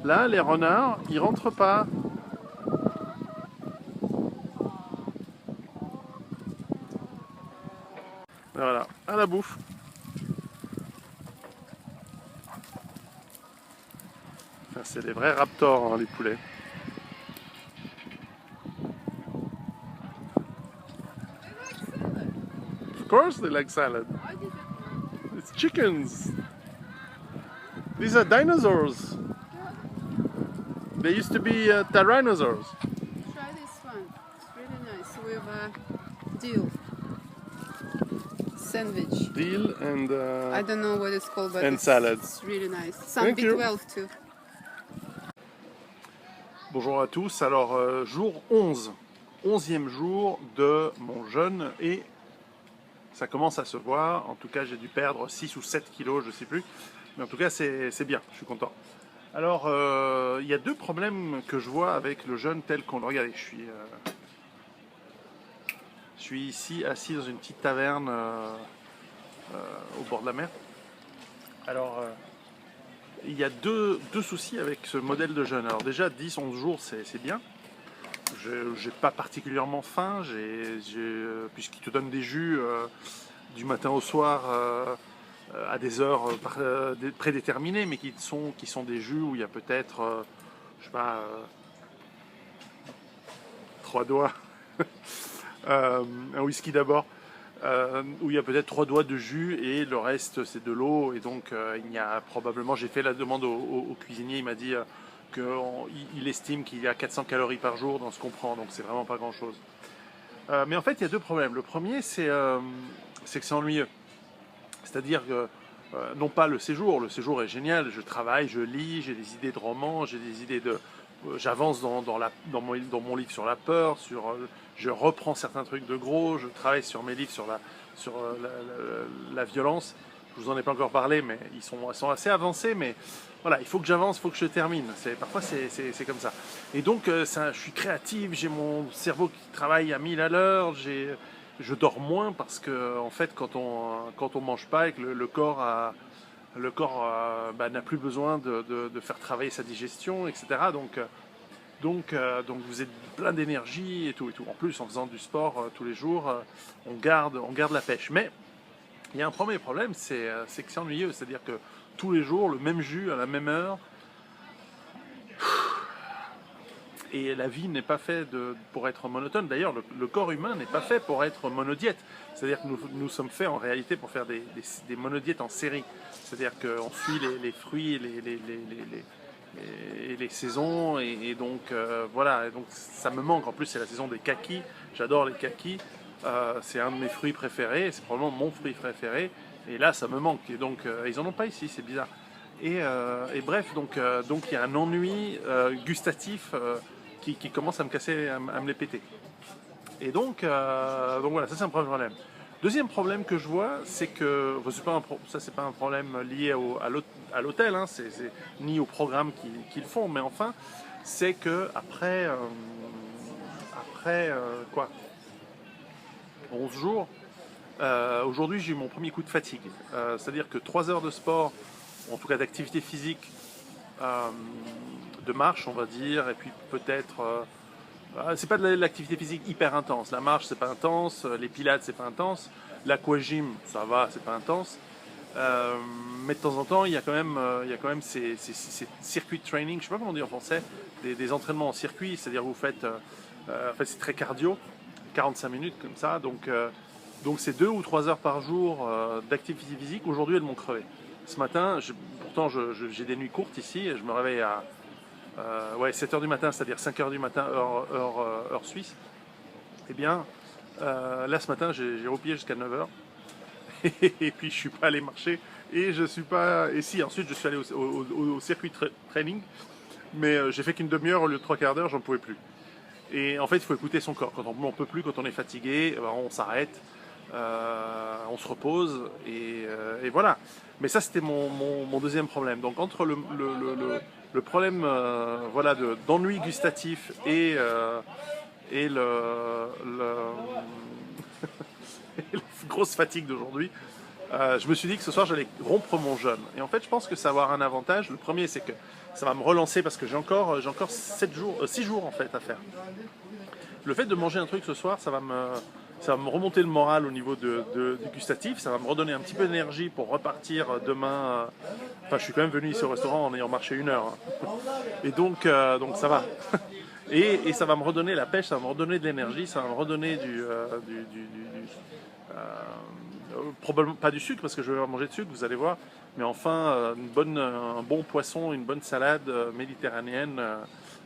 Là, les renards, ils rentrent pas. Voilà, à la bouffe. Enfin, c'est des vrais raptors, hein, les poulets. Of course they like salad. It's chickens. These are dinosaurs. They used to be tyrannosaurs. Try this one. It's really nice with dill sandwich. Dill and I don't know what it's called, but and it's, salad. it's really nice. Some Thank you. B12 too. Bonjour à tous, alors jour 11, 11e jour de mon jeûne et ça commence à se voir. En tout cas j'ai dû perdre 6 ou 7 kilos, je ne sais plus, mais en tout cas c'est bien, je suis content. Alors il y a deux problèmes que je vois avec le jeûne tel qu'on le regarde. Je suis ici assis dans une petite taverne au bord de la mer. Alors il y a deux soucis avec ce modèle de jeûne. Alors déjà 10-11 jours c'est bien. Je n'ai pas particulièrement faim, puisqu'il te donne des jus du matin au soir à des heures prédéterminées, mais qui sont des jus où il y a peut-être, je sais pas, 3 doigts, un whisky d'abord, où il y a peut-être 3 doigts de jus et le reste c'est de l'eau. Et donc il y a probablement, j'ai fait la demande au cuisinier, il m'a dit qu'il estime qu'il y a 400 calories par jour dans ce qu'on prend, donc c'est vraiment pas grand chose. Mais en fait il y a deux problèmes. Le premier c'est que c'est ennuyeux. C'est-à-dire que non pas le séjour est génial, je travaille, je lis, j'ai des idées de romans, j'ai des idées de... J'avance dans mon livre sur la peur, je reprends certains trucs de gros, je travaille sur mes livres sur la violence. Je vous en ai pas encore parlé, mais ils sont assez avancés, mais voilà, il faut que j'avance, il faut que je termine. Parfois c'est comme ça. Et donc je suis créatif, j'ai mon cerveau qui travaille à 1000 à l'heure, je dors moins parce que en fait quand on mange pas et que le corps n'a plus besoin de faire travailler sa digestion, etc. Donc vous êtes plein d'énergie et tout. En plus, en faisant du sport tous les jours, on garde la pêche. Mais il y a un premier problème, c'est que c'est ennuyeux. C'est-à-dire que tous les jours, le même jus à la même heure. Et la vie n'est pas faite pour être monotone. D'ailleurs, le corps humain n'est pas fait pour être monodiète. C'est-à-dire que nous sommes faits en réalité pour faire des monodiètes en série. C'est-à-dire qu'on suit les fruits et les saisons. Et donc, voilà. Et donc, ça me manque. En plus, c'est la saison des kakis. J'adore les kakis. C'est un de mes fruits préférés. C'est probablement mon fruit préféré. Et là, ça me manque. Et donc, ils n'en ont pas ici. C'est bizarre. Et bref, donc il y a un ennui gustatif qui commence à me casser, à me les péter. Et donc voilà, ça c'est un premier problème. Deuxième problème que je vois, c'est que ça c'est pas un problème lié à l'hôtel, hein, c'est ni au programme qu'ils font, mais enfin, c'est que après 11 jours, aujourd'hui j'ai eu mon premier coup de fatigue. C'est-à-dire que 3 heures de sport, en tout cas d'activité physique, de marche on va dire, et puis peut-être c'est pas de l'activité physique hyper intense. La marche c'est pas intense, les pilates c'est pas intense, l'aquagym ça va, c'est pas intense, mais de temps en temps il y a quand même ces circuit training, je sais pas comment dire en français, des entraînements en circuit, c'est-à-dire vous faites en fait c'est très cardio, 45 minutes comme ça, donc c'est 2 ou 3 heures par jour d'activité physique. Aujourd'hui elles m'ont crevé. Ce matin, pourtant j'ai des nuits courtes ici, et je me réveille à 7h du matin, c'est-à-dire 5h du matin, heure suisse. Eh bien, là ce matin, j'ai replié jusqu'à 9h, et puis je suis pas allé marcher, et je suis pas... Et si, ensuite je suis allé au circuit training, mais j'ai fait qu'une demi-heure au lieu de 3/4 d'heure, j'en pouvais plus. Et en fait, il faut écouter son corps. Quand on ne peut plus, quand on est fatigué, on s'arrête. On se repose et voilà. Mais ça c'était mon deuxième problème. Donc entre le problème voilà, d'ennui gustatif et la grosse fatigue d'aujourd'hui, je me suis dit que ce soir j'allais rompre mon jeûne. Et en fait je pense que ça va avoir un avantage. Le premier c'est que ça va me relancer parce que j'ai encore 6 jours en fait à faire. Le fait de manger un truc ce soir, ça va me remonter le moral au niveau du gustatif, ça va me redonner un petit peu d'énergie pour repartir demain. Enfin, je suis quand même venu ici au restaurant en ayant marché 1 heure. Hein. Et donc ça va. Et ça va me redonner la pêche, ça va me redonner de l'énergie, ça va me redonner probablement pas du sucre parce que je vais manger de sucre, vous allez voir. Mais enfin, un bon poisson, une bonne salade méditerranéenne.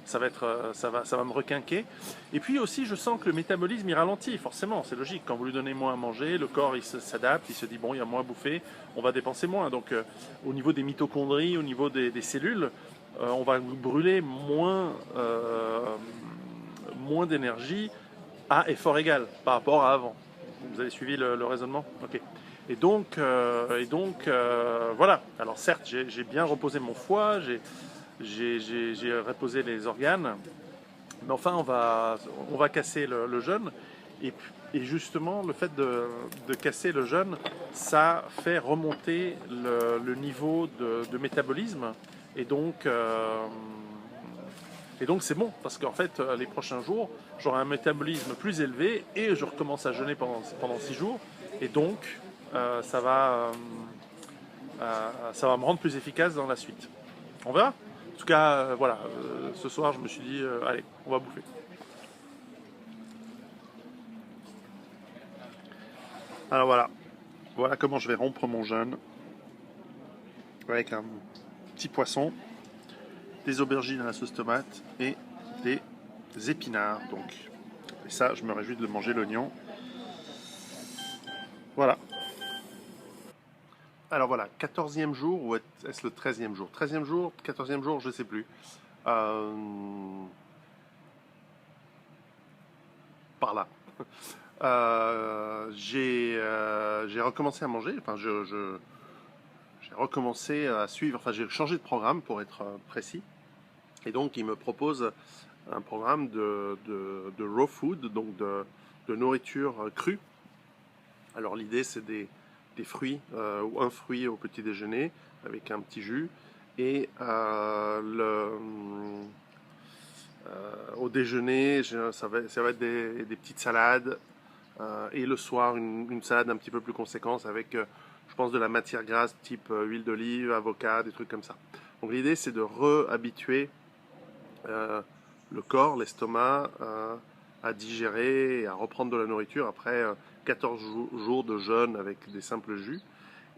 Ça va me requinquer. Et puis aussi, je sens que le métabolisme il ralentit, forcément, c'est logique. Quand vous lui donnez moins à manger, le corps il s'adapte, il se dit bon, il y a moins à bouffer, on va dépenser moins. Donc, au niveau des mitochondries, au niveau des cellules, on va brûler moins d'énergie à effort égal par rapport à avant. Vous avez suivi le raisonnement? Ok. Et donc, voilà. Alors certes, j'ai bien reposé mon foie, j'ai reposé les organes, mais enfin, on va casser le jeûne. Et justement, le fait de casser le jeûne, ça fait remonter le niveau de métabolisme. Et donc c'est bon, parce qu'en fait, les prochains jours, j'aurai un métabolisme plus élevé et je recommence à jeûner pendant 6 jours. Et donc, ça va me rendre plus efficace dans la suite. On verra. En tout cas, voilà, ce soir, je me suis dit, allez, on va bouffer. Alors voilà comment je vais rompre mon jeûne. Avec un petit poisson, des aubergines à la sauce tomate et des épinards. Donc, et ça, je me réjouis de manger l'oignon. Voilà. Alors voilà, 14e jour ou est-ce le 13e jour? 13e jour, 14e jour, je ne sais plus. Par là. J'ai recommencé à manger, enfin j'ai recommencé à suivre, enfin j'ai changé de programme pour être précis. Et donc il me propose un programme de raw food, donc de nourriture crue. Alors l'idée c'est des fruits, ou un fruit au petit déjeuner avec un petit jus. Et au déjeuner, ça va être des petites salades. Et le soir, une salade un petit peu plus conséquente avec, je pense, de la matière grasse type huile d'olive, avocat, des trucs comme ça. Donc l'idée, c'est de réhabituer le corps, l'estomac, à digérer et à reprendre de la nourriture après 14 jours de jeûne avec des simples jus.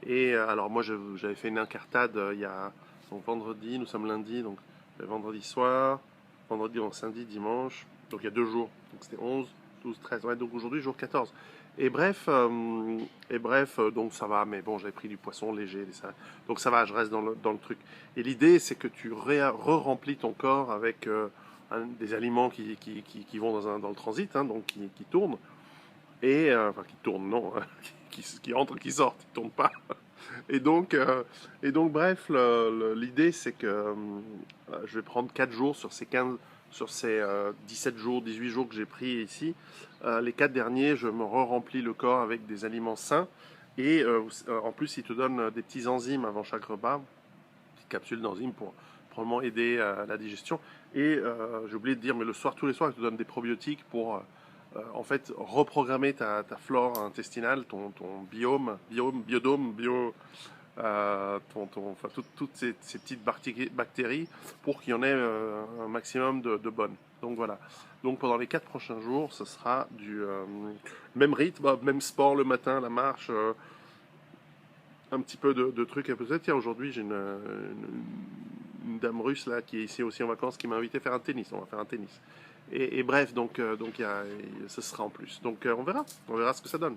Et alors moi, j'avais fait une incartade il y a donc vendredi, nous sommes lundi, donc vendredi soir, vendredi, samedi, dimanche, donc il y a 2 jours, donc c'était 11, 12, 13, ouais, donc aujourd'hui jour 14. Et bref, donc ça va, mais bon, j'avais pris du poisson léger, donc ça va, je reste dans le truc. Et l'idée, c'est que tu re-remplis ton corps avec des aliments qui vont dans le transit, hein, donc qui tournent, et enfin qui tournent, non, qui entrent, qui sortent, qui tournent pas. Et donc bref, l'idée, c'est que je vais prendre 4 jours sur ces 17 jours, 18 jours que j'ai pris ici. Les 4 derniers, je me remplis le corps avec des aliments sains. Et en plus, ils te donnent des petits enzymes avant chaque repas, petites capsules d'enzymes pour probablement aider à la digestion. Et j'ai oublié de dire, mais tous les soirs, ils te donnent des probiotiques pour en fait reprogrammer ta flore intestinale, ton biodôme, enfin, toutes ces petites bactéries pour qu'il y en ait un maximum de bonnes. Donc voilà. Donc pendant les 4 prochains jours, ce sera du même rythme, même sport le matin, la marche, un petit peu de trucs à peut-être. Tiens, aujourd'hui, j'ai une dame russe là qui est ici aussi en vacances qui m'a invité à faire un tennis. On va faire un tennis. Et bref, donc ce sera en plus. Donc on verra ce que ça donne.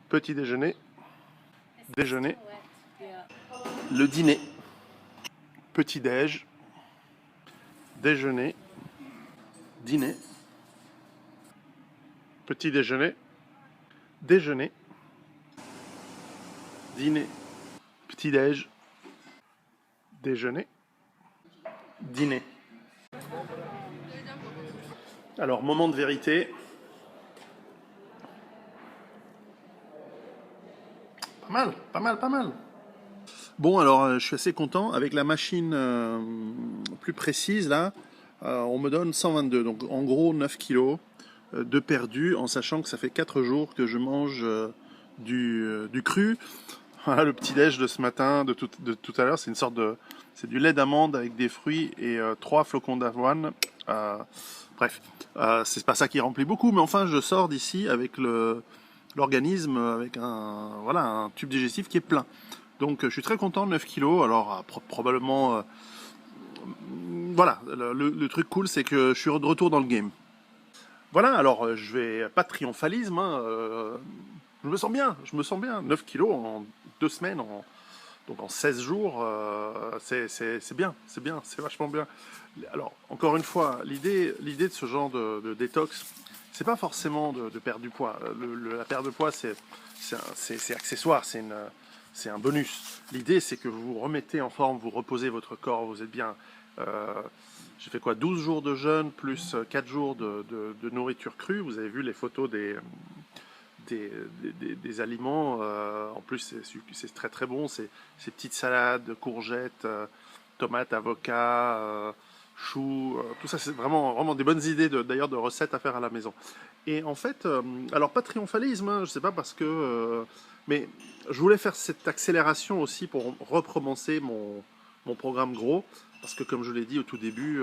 Petit déjeuner, déjeuner, le dîner, petit déj, déjeuner, dîner, petit déjeuner, déjeuner, dîner, petit déj, déjeuner, dîner. Alors, moment de vérité. Pas mal. Bon, alors je suis assez content. Avec la machine plus précise, là, on me donne 122. Donc en gros 9 kilos de perdu, en sachant que ça fait 4 jours que je mange du cru. Voilà le petit-déj de ce matin, de tout à l'heure. C'est une sorte de... C'est du lait d'amande avec des fruits et 3 flocons d'avoine. Bref, c'est pas ça qui remplit beaucoup, mais enfin, je sors d'ici avec l'organisme, avec un tube digestif qui est plein. Donc, je suis très content, 9 kilos. Alors, probablement... voilà, le truc cool, c'est que je suis de retour dans le game. Voilà, alors, je vais... Pas de triomphalisme, hein, je me sens bien. 9 kilos en 2 semaines, donc en 16 jours, c'est bien, c'est vachement bien. Alors, encore une fois, l'idée de ce genre de détox, c'est pas forcément de perdre du poids. La perte de poids, c'est accessoire, c'est un bonus. L'idée, c'est que vous vous remettez en forme, vous reposez votre corps, vous êtes bien. J'ai fait quoi, 12 jours de jeûne, plus 4 jours de nourriture crue. Vous avez vu les photos des aliments, en plus c'est très très bon, ces petites salades, courgettes, tomates, avocats, choux, tout ça c'est vraiment des bonnes idées d'ailleurs de recettes à faire à la maison. Et en fait, alors pas de triomphalisme, hein, je sais pas parce que, mais je voulais faire cette accélération aussi pour recommencer mon programme gros, parce que comme je l'ai dit au tout début,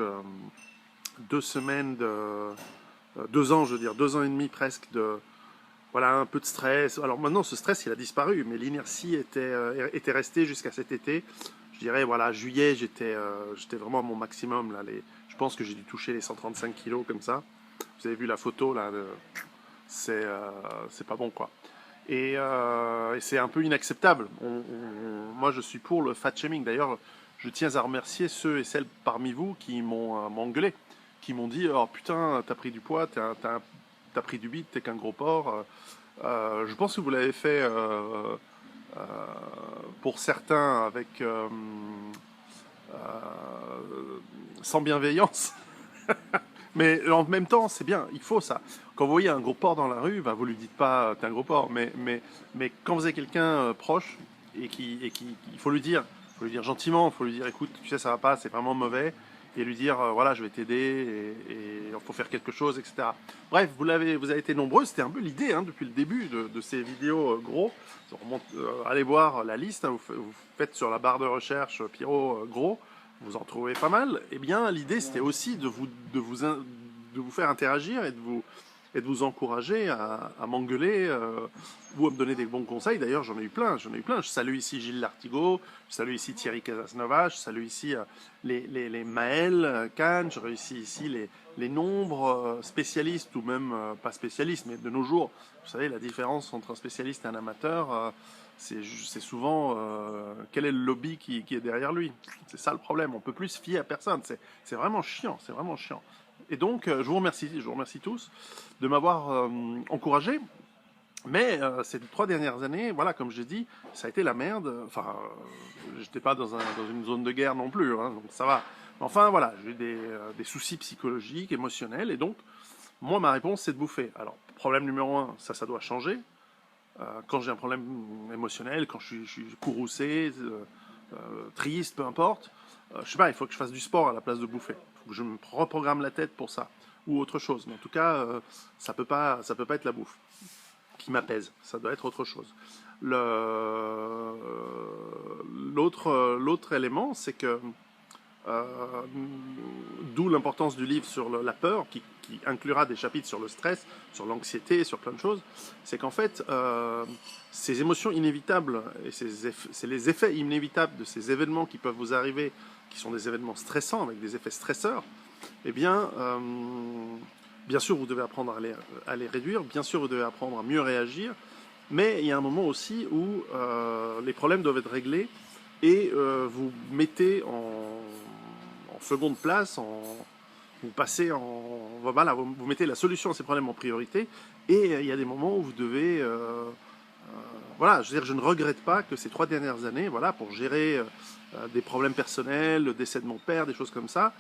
2 semaines 2 ans, je veux dire, 2 ans et demi presque voilà, un peu de stress. Alors maintenant, ce stress, il a disparu, mais l'inertie était restée jusqu'à cet été. Je dirais, voilà, juillet, j'étais vraiment à mon maximum. Là, je pense que j'ai dû toucher les 135 kilos comme ça. Vous avez vu la photo, là, c'est pas bon, quoi. Et c'est un peu inacceptable. Moi, je suis pour le fat shaming. D'ailleurs, je tiens à remercier ceux et celles parmi vous qui m'ont engueulé, qui m'ont dit, oh putain, t'as pris du poids, t'as pris du bide, t'es qu'un gros porc. Je pense que vous l'avez fait pour certains avec sans bienveillance. Mais en même temps, c'est bien, il faut ça. Quand vous voyez un gros porc dans la rue, bah, vous lui dites pas t'es un gros porc, mais quand vous avez quelqu'un proche et il faut lui dire gentiment, il faut lui dire écoute, tu sais ça va pas, c'est vraiment mauvais. Et lui dire voilà je vais t'aider et il faut faire quelque chose, etc. Bref, vous avez été nombreux, c'était un peu l'idée hein, depuis le début de ces vidéos gros. Allez voir la liste, hein, vous faites sur la barre de recherche Pierrot gros, vous en trouvez pas mal. Eh bien l'idée c'était aussi de vous faire interagir et de vous encourager à m'engueuler ou à me donner des bons conseils. D'ailleurs, j'en ai eu plein. Je salue ici Gilles Lartigot, je salue ici Thierry Casasnova, je salue ici les Maël Kahn, je réussis ici les nombres spécialistes ou même pas spécialistes, mais de nos jours, vous savez, la différence entre un spécialiste et un amateur, c'est souvent quel est le lobby qui est derrière lui. C'est ça le problème. On peut plus se fier à personne. C'est vraiment chiant. C'est vraiment chiant. Et donc, je vous remercie tous de m'avoir encouragé. Mais ces 3 dernières années, voilà, comme j'ai dit, ça a été la merde. Enfin, j'étais pas dans une zone de guerre non plus, hein, donc ça va. Mais enfin, voilà, j'ai eu des soucis psychologiques, émotionnels, et donc, moi, ma réponse, c'est de bouffer. Alors, problème numéro 1, ça doit changer. Quand j'ai un problème émotionnel, quand je suis courroucé, triste, peu importe, je sais pas, il faut que je fasse du sport à la place de bouffer. Il faut que je me reprogramme la tête pour ça, ou autre chose. Mais en tout cas, ça peut pas être la bouffe qui m'apaise. Ça doit être autre chose. L'autre élément, c'est que d'où l'importance du livre sur la peur, qui inclura des chapitres sur le stress, sur l'anxiété, sur plein de choses, c'est qu'en fait, ces émotions inévitables, et c'est les effets inévitables de ces événements qui peuvent vous arriver, qui sont des événements stressants, avec des effets stresseurs, eh bien, bien sûr, vous devez apprendre à les réduire, bien sûr, vous devez apprendre à mieux réagir, mais il y a un moment aussi où les problèmes doivent être réglés, et vous mettez en seconde place, vous passez voilà, vous mettez la solution à ces problèmes en priorité, et il y a des moments où vous devez, voilà, je veux dire, je ne regrette pas que ces 3 dernières années, voilà, pour gérer des problèmes personnels, le décès de mon père, des choses comme ça,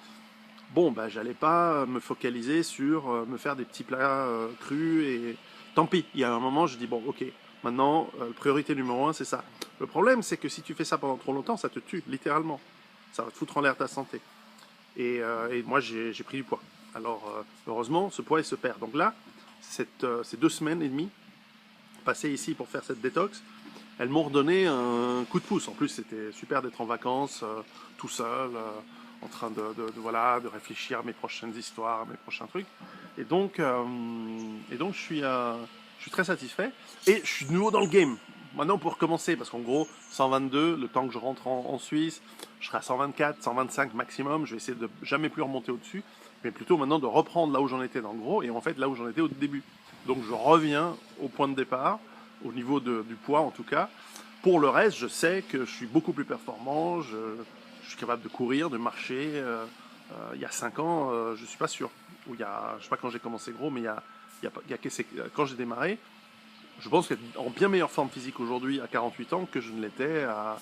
bon, bah, j'allais pas me focaliser sur me faire des petits plats crus, et tant pis, il y a un moment, je dis, bon, ok, maintenant, priorité numéro 1, c'est ça. Le problème, c'est que si tu fais ça pendant trop longtemps, ça te tue, littéralement. Ça va te foutre en l'air ta santé. Et moi, j'ai pris du poids. Alors, heureusement, ce poids, il se perd. Donc là, ces 2 semaines et demie passées ici pour faire cette détox, elles m'ont redonné un coup de pouce. En plus, c'était super d'être en vacances, tout seul, en train de réfléchir à mes prochaines histoires, à mes prochains trucs. Et donc je suis très satisfait. Et je suis de nouveau dans le game. Maintenant, pour recommencer, parce qu'en gros, 122, le temps que je rentre en Suisse, je serai à 124, 125 maximum. Je vais essayer de jamais plus remonter au-dessus, mais plutôt maintenant de reprendre là où j'en étais dans le gros, et en fait là où j'en étais au début. Donc je reviens au point de départ, au niveau du poids en tout cas. Pour le reste, je sais que je suis beaucoup plus performant, je suis capable de courir, de marcher. Il y a 5 ans, je ne suis pas sûr. Ou il y a, je ne sais pas quand j'ai commencé gros, mais quand j'ai démarré, je pense qu'être en bien meilleure forme physique aujourd'hui à 48 ans que je ne l'étais à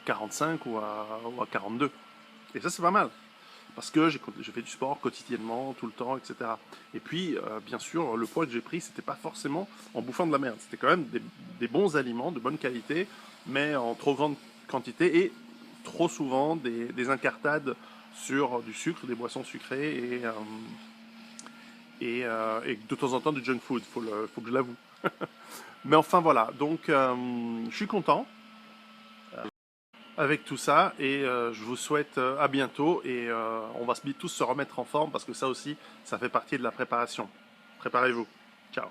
45 ou à 42. Et ça, c'est pas mal. Parce que j'ai fait du sport quotidiennement, tout le temps, etc. Et puis, bien sûr, le poids que j'ai pris, c'était pas forcément en bouffant de la merde. C'était quand même des bons aliments, de bonne qualité, mais en trop grande quantité et trop souvent des incartades sur du sucre, des boissons sucrées et de temps en temps du junk food, faut que je l'avoue. Mais enfin voilà, donc je suis content avec tout ça et je vous souhaite à bientôt et on va tous se remettre en forme parce que ça aussi, ça fait partie de la préparation. Préparez-vous. Ciao.